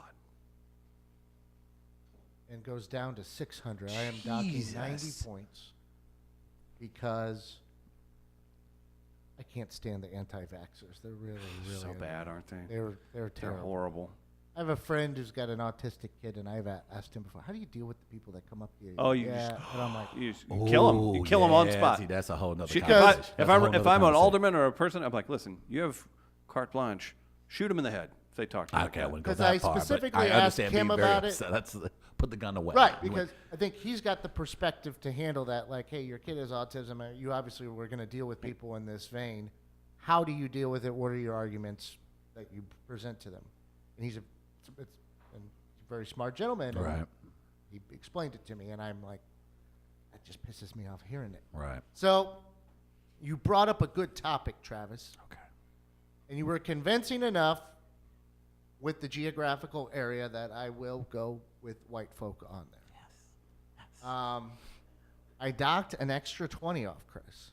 and goes down to 600. I am docking 90 Jesus. points because I can't stand the anti-vaxxers. They're really, really So annoying. bad, aren't they? They're They're terrible. horrible. I have a friend who's got an autistic kid, and I've asked him before, how do you deal with the people that come up to you? Oh, you yeah, just, and I'm like, you kill them. You kill them on yeah, spot. See, that's a whole nother Shoot- conversation. if That's a whole I'm nother an conversation. alderman or a person, I'm like, listen, you have carte blanche. Shoot them in the head if they talk to you. like Okay, I that. wouldn't go 'Cause that I far, but specifically I asked understand him being very about it. upset. That's put the gun away. right, because I think he's got the perspective to handle that. Like, hey, your kid has autism. You obviously were going to deal with people in this vein. How do you deal with it? What are your arguments that you present to them? And he's a very smart gentleman. and Right. He explained it to me, and I'm like, that just pisses me off hearing it. Right. So you brought up a good topic, Travis. Okay. And you were convincing enough with the geographical area that I will go with white folk on there. Yes. I docked an extra 20 off Chris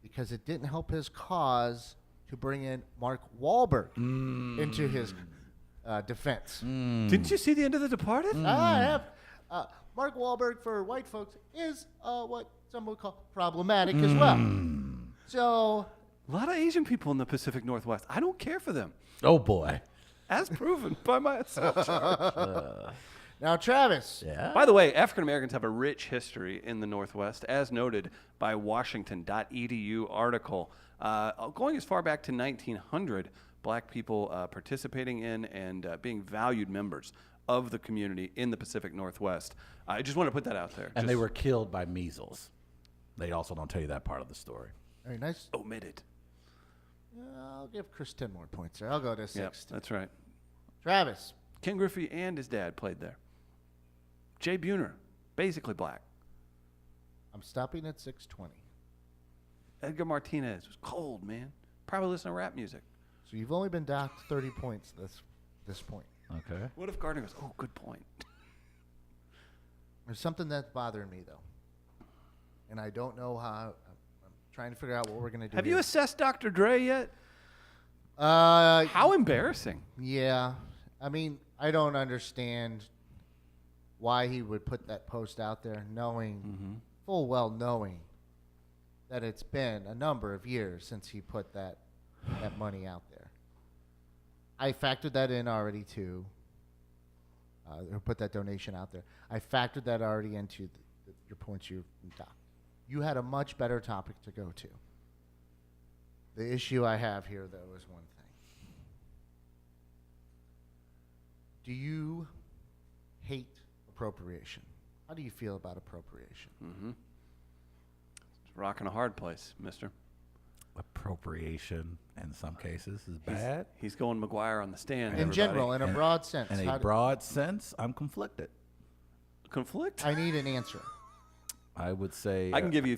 because it didn't help his cause to bring in Mark Wahlberg into his defense. Didn't you see the end of The Departed? I have. Mark Wahlberg for white folks is what some would call problematic as well. So A lot of Asian people in the Pacific Northwest. I don't care for them, Oh boy. as proven by my assault charge. now, Travis. Yeah. By the way, African Americans have a rich history in the Northwest, as noted by Washington.edu article. Going as far back to 1900, black people participating in and being valued members of the community in the Pacific Northwest. I just want to put that out there. And Just they were killed by measles. They also don't tell you that part of the story. Very nice. omitted. I'll give Chris 10 more points there. I'll go to Yep, sixth. that's right. Travis. Ken Griffey and his dad played there. Jay Buhner, basically black. I'm stopping at 620. Edgar Martinez was cold, man. Probably listen to rap music. So you've only been docked 30 points this point. Okay. What if Gardner goes, oh, good point. There's something that's bothering me, though. And I don't know how. I'm trying to figure out what we're going to do. Have you here. assessed Dr. Dre yet? Uh, How embarrassing. yeah. I mean, I don't understand why he would put that post out there knowing, full well knowing, that it's been a number of years since he put that that money out there. I factored that in already too. Or put that donation out there. I factored that already into your points you got. You had a much better topic to go to. The issue I have here, though, is one thing. Do you hate appropriation? How do you feel about appropriation? It's rocking a hard place, mister. Appropriation in some cases is bad. He's going McGuire on the stand. In general, in a broad sense. In how a broad sense, I'm conflicted. Conflict? I need an answer. I would say I can give you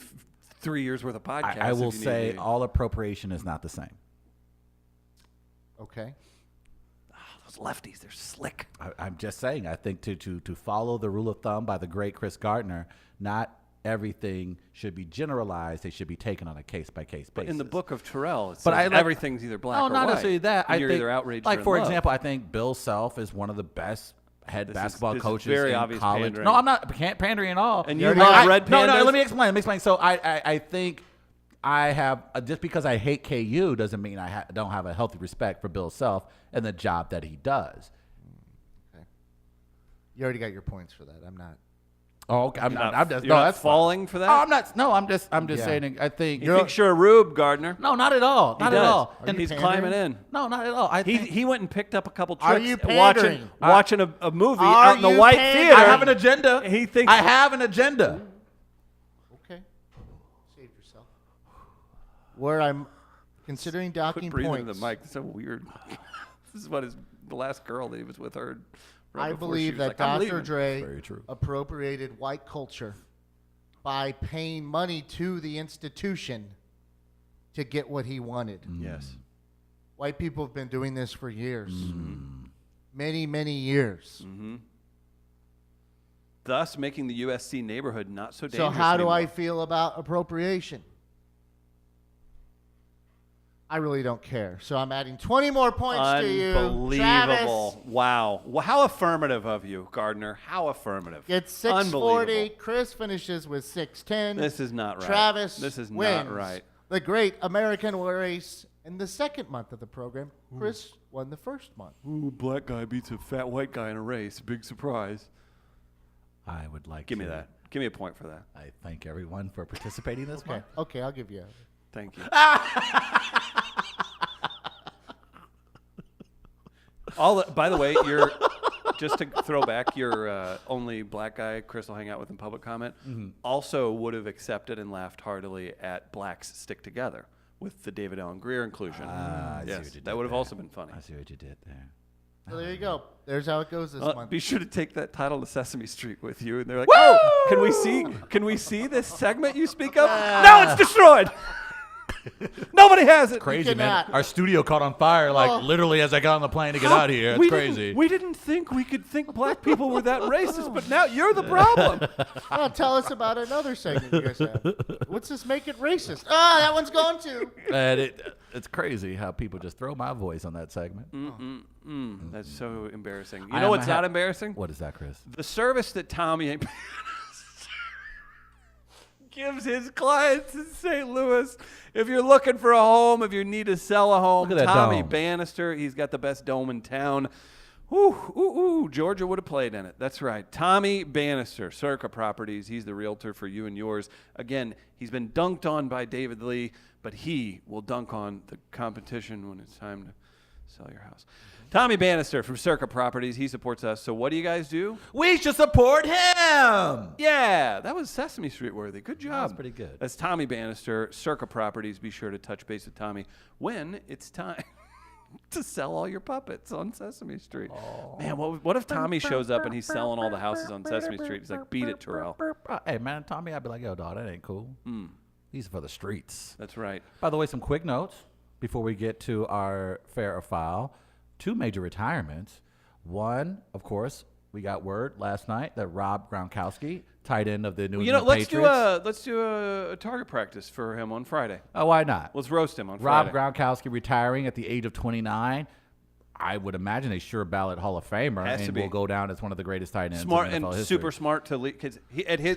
3 years worth of podcasts. I will if you need say me. all appropriation is not the same. Okay. Those lefties, they're slick. I'm just saying. I think to follow the rule of thumb by the great Chris Gardner, not everything should be generalized. They should be taken on a case by case basis. But in the book of Terrell, it says But I like- everything's either black no, or not white. necessarily that. And I you're think, either outraged like or in for love. example, I think Bill Self is one of the best head basketball this is coaches very in obvious college. pandering. No, I'm not pandering at all. And you already love got- red No, pandas? let me explain. So I think I have just because I hate KU doesn't mean I don't have a healthy respect for Bill Self and the job that he does. You already got your points for that. I'm not. Oh, okay. I'm You're not- just you're no, not that's fine. falling for that? Oh, I'm not. No, I'm just Yeah. saying. I think He thinks you're a rube, Gardner. no, not at all. Not he at does. all. Are you He's pandering? climbing in. No, not at all. I think He went and picked up a couple Are tricks you watching pandering? a movie Are out in the you white pandering? theater. I have an agenda. He thinks I have an agenda. Okay. Save yourself. Where I'm considering Quit docking breathing points. into the mic. It's so weird. This is what the last girl that he was with heard. right I before believe she was that like, "I'm Dr. leaving." Dre Very true. appropriated white culture by paying money to the institution to get what he wanted. Yes. White people have been doing this for years. Many, many years. Thus making the USC neighborhood not so So dangerous how do I anymore. feel about appropriation? I really don't care. So I'm adding 20 more points to you. Unbelievable. Travis Wow. Well, how affirmative of you, Gardner. How affirmative. gets 640. Unbelievable. Chris finishes with 610. This is not right. Travis This is wins not right. the great American race in the second month of the program. Chris won the first month. Ooh, black guy beats a fat white guy in a race. Big surprise. I would like Give me to- that. Give me a point for that. I thank everyone for participating this Okay, month. okay, I'll give you. Thank you. By the way, you're just to throw back your only black guy Chris will hang out with in public comment. Also would have accepted and laughed heartily at Blacks Stick Together with the David Allen Greer inclusion. I see Yes, what you that did would have there. also been funny. I see what you did there. So there you go. There's how it goes this month. Be sure to take that title to Sesame Street with you. And they're like, "Oh, can we see this segment you speak of? No, it's destroyed. Nobody has it. Crazy, man. cannot. Our studio caught on fire, like, literally as I got on the plane to get out of here. It's we crazy. We didn't think we could think black people were that racist, but now you're the problem. Well, tell us about another segment you guys have. What's this make it racist? Oh, that one's gone too. And it's crazy how people just throw my voice on that segment. That's so embarrassing. You I know am what's a not embarrassing? What is that, Chris? The service that Tommy gives his clients in St. Louis. If you're looking for a home, if you need to sell a home, Look at that Tommy dome. Bannister, he's got the best dome in town. Ooh, Georgia would have played in it. That's right. Tommy Bannister, Circa Properties. He's the realtor for you and yours. Again, he's been dunked on by David Lee, but he will dunk on the competition when it's time to sell your house. Tommy Bannister from Circa Properties. He supports us. So what do you guys do? We should support him. Yeah, that was Sesame Street worthy. Good job. was pretty good. That's Tommy Bannister, Circa Properties. Be sure to touch base with Tommy when it's time to sell all your puppets on Sesame Street. Man, what if Tommy shows up and he's selling all the houses on Sesame Street? He's like, beat it, Terrell. Hey, man, Tommy, I'd be like, yo, dog, that ain't cool. These are for the streets. That's right. By the way, some quick notes before we get to our fair or foul. 2 major retirements. One, of course, we got word last night that Rob Gronkowski, tight end of the New England Let's Patriots. let's do a target practice for him on Friday. Oh, why not? Let's roast him on Rob Friday. Gronkowski retiring at the age of 29. I would imagine a sure ballot Hall of Famer Has to and be. will go down as one of the greatest tight ends Smart in NFL and history. super smart to lead because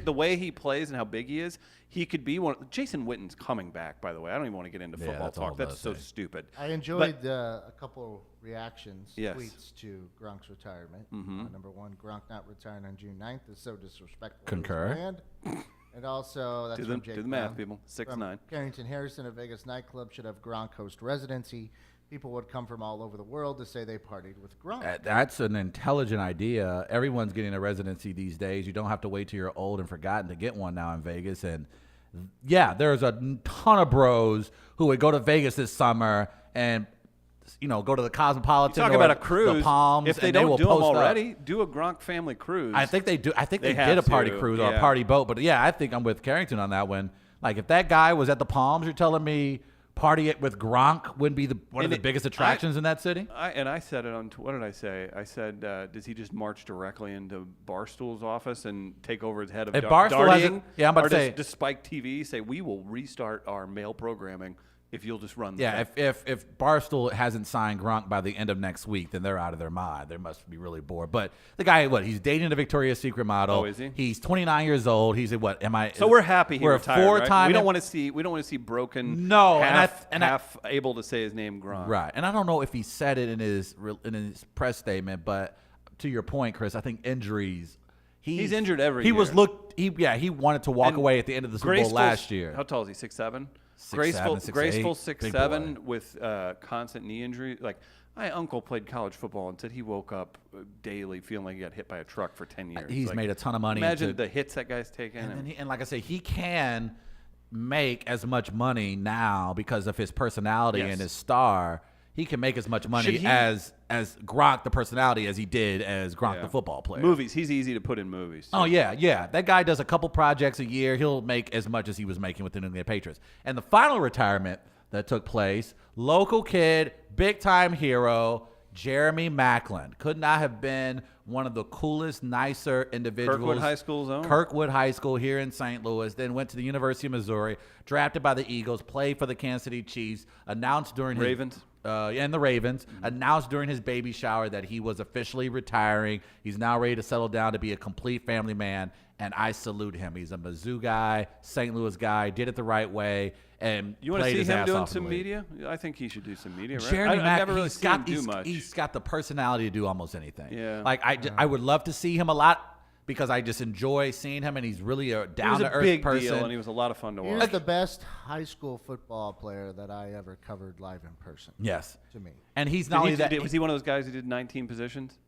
the way he plays and how big he is, he could be one. Jason Witten's coming back, by the way. I don't even want to get into Yeah, football that's all talk. That's those so things. stupid. I enjoyed a couple reactions, Yes. tweets to Gronk's retirement. Number one, Gronk not retiring on June 9th is so disrespectful. to his Concur. brand. And also, that's Do from the- Jake do the math, Brown. people. 6'9". From Carrington Harrison, a Vegas nightclub should have Gronk host residency. People would come from all over the world to say they partied with Gronk. That's an intelligent idea. Everyone's getting a residency these days. You don't have to wait till you're old and forgotten to get one now in Vegas. And yeah, there's a ton of bros who would go to Vegas this summer and go to the Cosmopolitan. Talk or about a cruise. the Palms. If they and don't will do them post up. already, do a Gronk family cruise. I think they do. I think they They did a have party to, cruise or a yeah. party boat. But yeah, I think I'm with Carrington on that one. Like if that guy was at the Palms, you're telling me party it with Gronk wouldn't be one of And the biggest attractions in that city? I said it on. What did I say? I said, does he just march directly into Barstool's office and take over as head of If Barstool has darting? it- yeah, I'm about or to say- does Spike TV say we will restart our mail programming if you'll just run? the Yeah, thing?" if Barstool hasn't signed Gronk by the end of next week, then they're out of their mind. They must be really bored. But the guy, he's dating a Victoria's Secret model. Oh, is he? He's 29 years old. He's at what? So we're happy he we're retired. four-time. Right? We don't want to see broken. No, half, and I- half able to say his name, Gronk. Right, and I don't know if he said it in his press statement, but to your point, Chris, I think injuries. He's injured every He was year. He wanted to walk And away at the end of the Super Bowl Graceful- last year. How tall is he? 6'7"? 6'7", Graceful 6'8", big 6'7" boy. with constant knee injury. Like my uncle played college football and said he woke up daily feeling like he got hit by a truck for 10 years. He's Like, made a ton of money. Imagine into- the hits that guy's taken. And, and like I say, he can make as much money now because of his personality Yes. and his star. He can make as much money Should he- as Gronk the personality as he did as Gronk Yeah. the football player. Movies. He's easy to put in movies. Oh yeah. That guy does a couple projects a year. He'll make as much as he was making with the New England Patriots. And the final retirement that took place, local kid, big time hero, Jeremy Maclin. Could not have been one of the coolest, nicer individuals. Kirkwood High School's own. Kirkwood High School here in St. Louis. Then went to the University of Missouri, drafted by the Eagles, played for the Kansas City Chiefs, announced during his Ravens. and the Ravens, announced during his baby shower that he was officially retiring. He's now ready to settle down to be a complete family man, and I salute him. He's a Mizzou guy, St. Louis guy, did it the right way, and You want to played see his him ass doing off in some the league. media? I think he should do some media, right? Jeremy I've Mack, never really he's seen him got do much. he's got the personality to do almost anything. Yeah. Like I would love to see him a lot because I just enjoy seeing him, and he's really a He was down to a earth big person. deal, and he was a lot of fun to He watch. was the best high school football player that I ever covered live in person. Yes, To me. and he's not only that. Was he one of those guys who did 19 positions?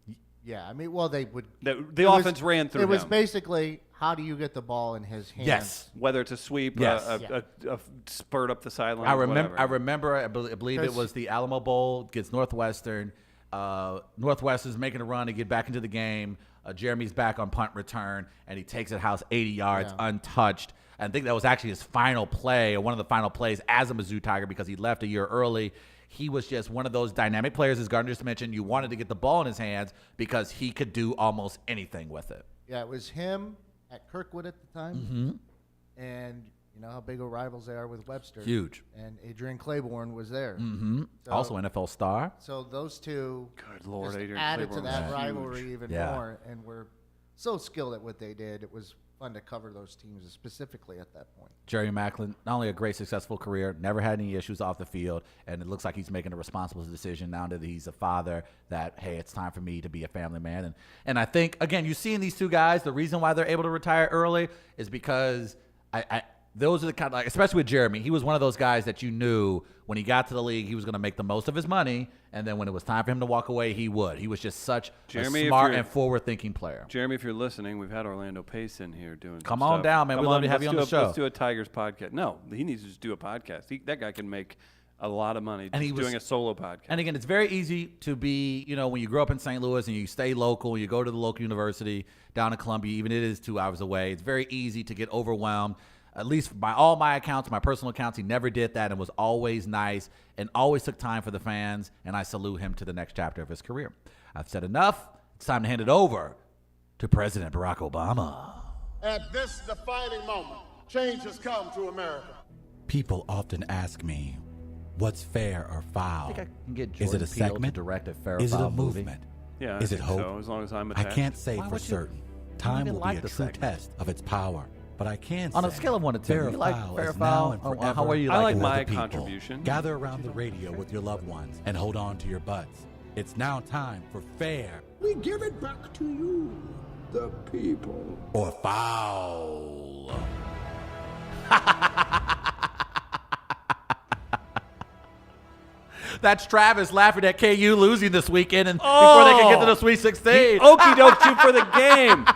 Yeah, I mean, well, they would. The it was- offense ran through It was him. basically how do you get the ball in his hands? Yes. Whether it's a sweep, Yes. a spurt up the sideline. I remember. whatever. I believe it 'Cause- was the Alamo Bowl against Northwestern. Northwestern's making a run to get back into the game. Jeremy's back on punt return, and he takes it house 80 yards Yeah. untouched. I think that was actually his final play, or one of the final plays as a Mizzou Tiger, because he left a year early. He was just one of those dynamic players, as Gardner just mentioned. You wanted to get the ball in his hands because he could do almost anything with it. Yeah, it was him at Kirkwood at the time, and you know how big of rivals they are with Webster. Huge. And Adrian Claiborne was there. So- Also NFL star. So those two Good Lord, just Adrian added Claiborne to that was rivalry huge. even Yeah. more, and were so skilled at what they did. It was fun to cover those teams specifically at that point. Jerry Maclin, not only a great successful career, never had any issues off the field, and it looks like he's making a responsible decision now that he's a father that, hey, it's time for me to be a family man. And I think, again, you see in these two guys, the reason why they're able to retire early is because those are the kind of, like, especially with Jeremy, he was one of those guys that you knew when he got to the league, he was going to make the most of his money, and then when it was time for him to walk away, he would. He was just such Jeremy, a if smart you're- and forward-thinking player. Jeremy, if you're listening, we've had Orlando Pace in here doing. Come some on stuff. down, man. We'd love to have you on the show. Let's do a Tigers podcast. No, he needs to just do a podcast. That guy can make a lot of money And he just was- doing a solo podcast. And again, it's very easy to be, when you grow up in St. Louis and you stay local, you go to the local university down in Columbia, even it is 2 hours away. It's very easy to get overwhelmed. At least by all my accounts, my personal accounts, he never did that and was always nice and always took time for the fans. And I salute him to the next chapter of his career. I've said enough. It's time to hand it over to President Barack Obama. At this defining moment, change has come to America. People often ask me, What's fair or foul? I think I can get Is it Jordan a Peele to segment? direct a fair Is it foul a movie. movement? Yeah, Is I it think hope? so, as long as I'm I attached. can't say Why for would you- certain. I don't Time even will like be a the true segment. test of its power. But I can On a say scale of 1 to 10, fair you like foul fair is foul? now and Or forever how are you I like for my the people. contribution. Gather around the radio with your loved ones and hold on to your butts. It's now time for fair We give it back to you, the people. or foul. That's Travis laughing at KU losing this weekend and before they can get to the Sweet 16. Okie doked you for the game.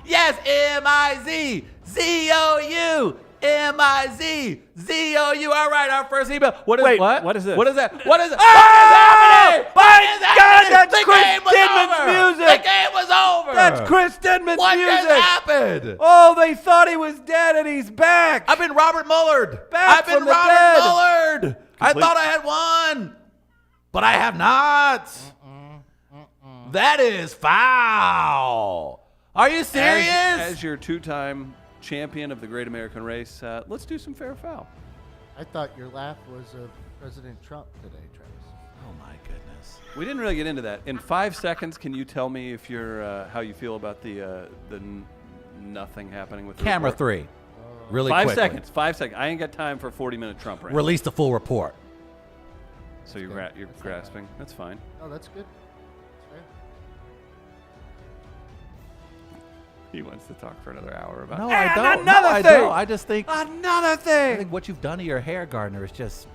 Yes, M-I-Z, Z-O-U, M-I-Z, Z-O-U. All right, our first email. What is Wait, what? what is this? What is that? What is it? Oh, What is my happening? God, that's The Chris game was Stidman's over. music. The game was over. That's Chris Stidman's What music. just happened? Oh, they thought he was dead and he's back. I've been Robert Mullard. Back I've been from the Robert dead. Mullard. I Complete- thought I had won, but I have not. That is foul. Are you serious? As your two-time champion of the Great American Race, let's do some fair foul. I thought your laugh was President Trump today, Travis. Oh my goodness. We didn't really get into that. In 5 seconds, can you tell me if you're how you feel about the nothing happening with the Camera report? 3. Really 5 quickly. seconds. 5 seconds. I ain't got time for 40-minute Trump rant. Release the full report. So you're grasping. That's fine. Oh, that's good. That's fair. He wants to talk for another hour about. No, And I don't. Another no, I thing. don't. I just think Another thing. I think what you've done to your hair, Gardner, is just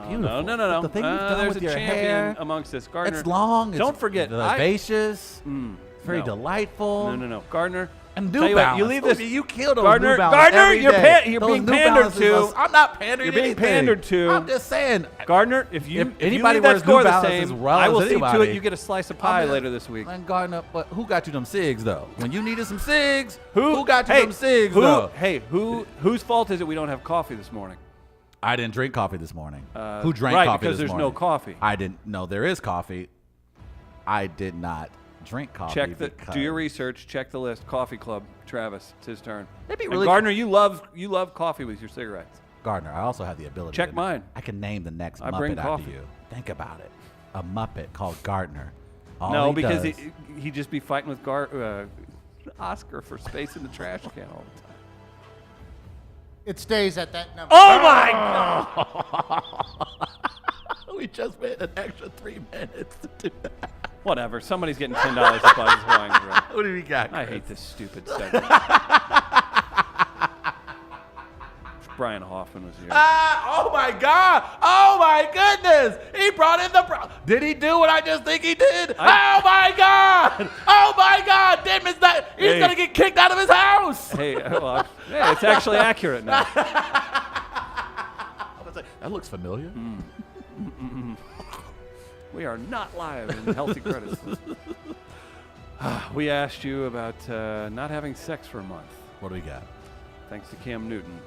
beautiful. No. The thing you've done There's with a your champion hair, amongst us. Gardner. it's long. It's Don't forget. vivacious. It's very no. delightful. No. Gardner. And tell New you what, Balance. you leave this. You killed those Gardner, New Balance Gardner, every you're day. you're Those being New pandered Balances to. are- I'm not pandering You're being anything. pandered to. I'm just saying. Gardner, if you anybody leave that wears score New the Balance same, as well I as will see to anybody, it you get a slice of pie later this week. And Gardner, but who got you them cigs though? When you needed some cigs, who got you hey, them cigs though? Whose fault is it we don't have coffee this morning? I didn't drink coffee this morning. Who drank right, coffee because this there's morning? no coffee. I didn't. No, there is coffee. I did not drink coffee. Do your research. Check the list. Coffee Club. Travis, it's his turn. It'd be And really- Gardner, you love coffee with your cigarettes. Gardner, I also have the ability. Check to, mine. I can name the next I Muppet bring after coffee. you. Think about it. A Muppet called Gardner. All No, he because does- he'd just be fighting with Oscar for space in the trash can all the time. It stays at that number. Oh my God! we just went an extra 3 minutes to do that. Whatever. Somebody's getting $10 at Buzz's Wine Grill. What do we got? I hate this stupid segment. Brian Hoffman was here. Oh my God! Oh my goodness! He brought in the. Did he do what I just think he did? Oh my God! Oh my God! Dim is not. He's Hey. gonna get kicked out of his house. Hey, well, hey, it's actually accurate now. I was like, that looks familiar. We are not live in Healthy Credits. We asked you about not having sex for a month, What do we got? thanks to Cam Newton.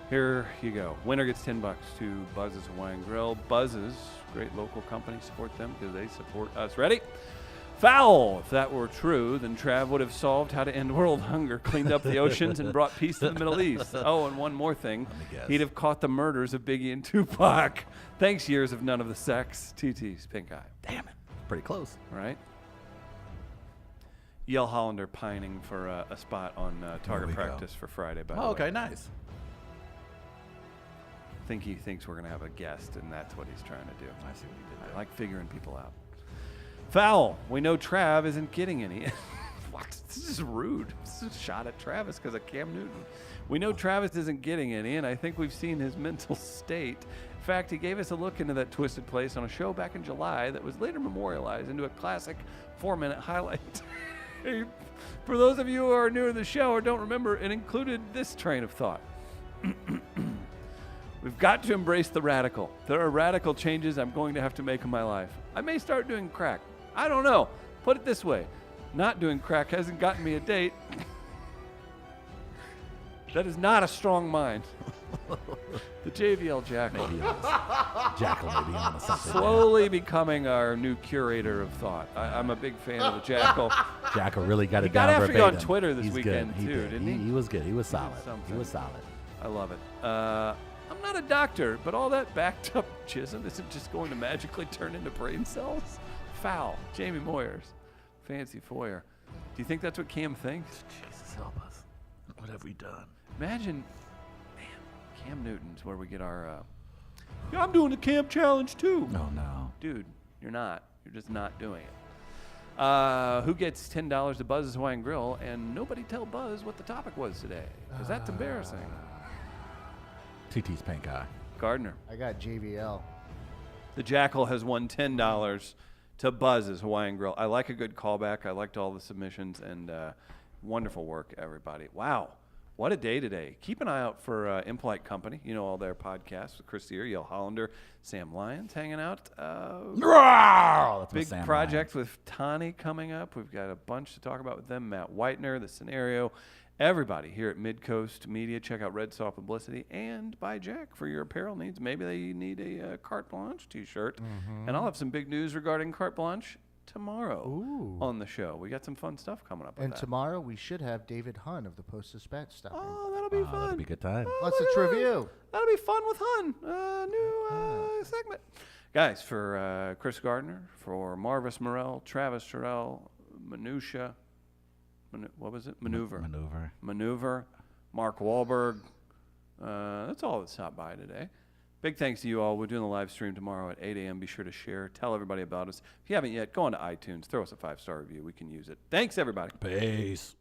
Here you go. Winner gets $10 to Buzz's Hawaiian Grill. Buzz's, great local company. Support them because they support us. Ready? Foul! If that were true, then Trav would have solved how to end world hunger, cleaned up the oceans, and brought peace to the Middle East. Oh, and one more thing. me guess. He'd have caught the murders of Biggie and Tupac. Thanks, years of none of the sex. TT's pink eye. Damn it! Pretty close. Right? Yale Hollander pining for a spot on target we go. practice for Friday, by the Oh, way. okay, nice. I think he thinks we're going to have a guest, and that's what he's trying to do. I see what you did I there. like figuring people out. Foul. We know Trav isn't getting any. What? This is rude. This is a shot at Travis because of Cam Newton. We know Travis isn't getting any, and I think we've seen his mental state. In fact, he gave us a look into that twisted place on a show back in July that was later memorialized into a classic 4-minute highlight. For those of you who are new to the show or don't remember, it included this train of thought. We've got to embrace the radical. There are radical changes I'm going to have to make in my life. I may start doing crack. I don't know. Put it this way. Not doing crack hasn't gotten me a date. That is not a strong mind. The JVL Jackal. Jackal may be on to something. Slowly becoming our new curator of thought. I'm a big fan of the Jackal. Jackal really got He it got down after you on verbatim. Twitter this He's weekend, good. too, did. didn't he? He was good. He was solid. something. He was solid. I love it. I'm not a doctor, but all that backed up jism isn't just going to magically turn into brain cells. Foul. Jamie Moyers. Fancy Foyer. Do you think that's what Cam thinks? Jesus help us. What have we done? Imagine, man, Cam Newton's where we get our, yeah, I'm doing the Cam challenge too. Oh, no. Dude, you're not. You're just not doing it. Who gets $10 to Buzz's Hawaiian Grill, and nobody tell Buzz what the topic was today, because that's embarrassing. TT's pink eye. Gardner. I got JVL. The Jackal has won $10 to Buzz's Hawaiian Grill. I like a good callback. I liked all the submissions, and wonderful work, everybody. Wow. What a day today. Keep an eye out for Impolite Company. You know, all their podcasts with Chris Deere, Yale Hollander, Sam Lyons hanging out. That's my Big Sam project with Tani coming up. We've got a bunch to talk about with them. Matt Whitener, The Scenario. Everybody here at Midcoast Media. Check out Red Saw Publicity and buy Jack for your apparel needs. Maybe they need a Carte Blanche t-shirt. And I'll have some big news regarding Carte Blanche tomorrow on the show. We got some fun stuff coming up with And that. tomorrow we should have David Hun of the Post-Dispatch stopping. Oh, that'll be fun. That'll be a good time. Plus a review. That'll be fun with Hun. New segment. Guys, for Chris Gardner, for Marvis Morell, Travis Terrell, Minutia, what was it? Maneuver, Mark Wahlberg. That's all that stopped by today. Big thanks to you all. We're doing the live stream tomorrow at 8 a.m. Be sure to share. Tell everybody about us. If you haven't yet, go on to iTunes. Throw us a 5-star review. We can use it. Thanks, everybody. Peace.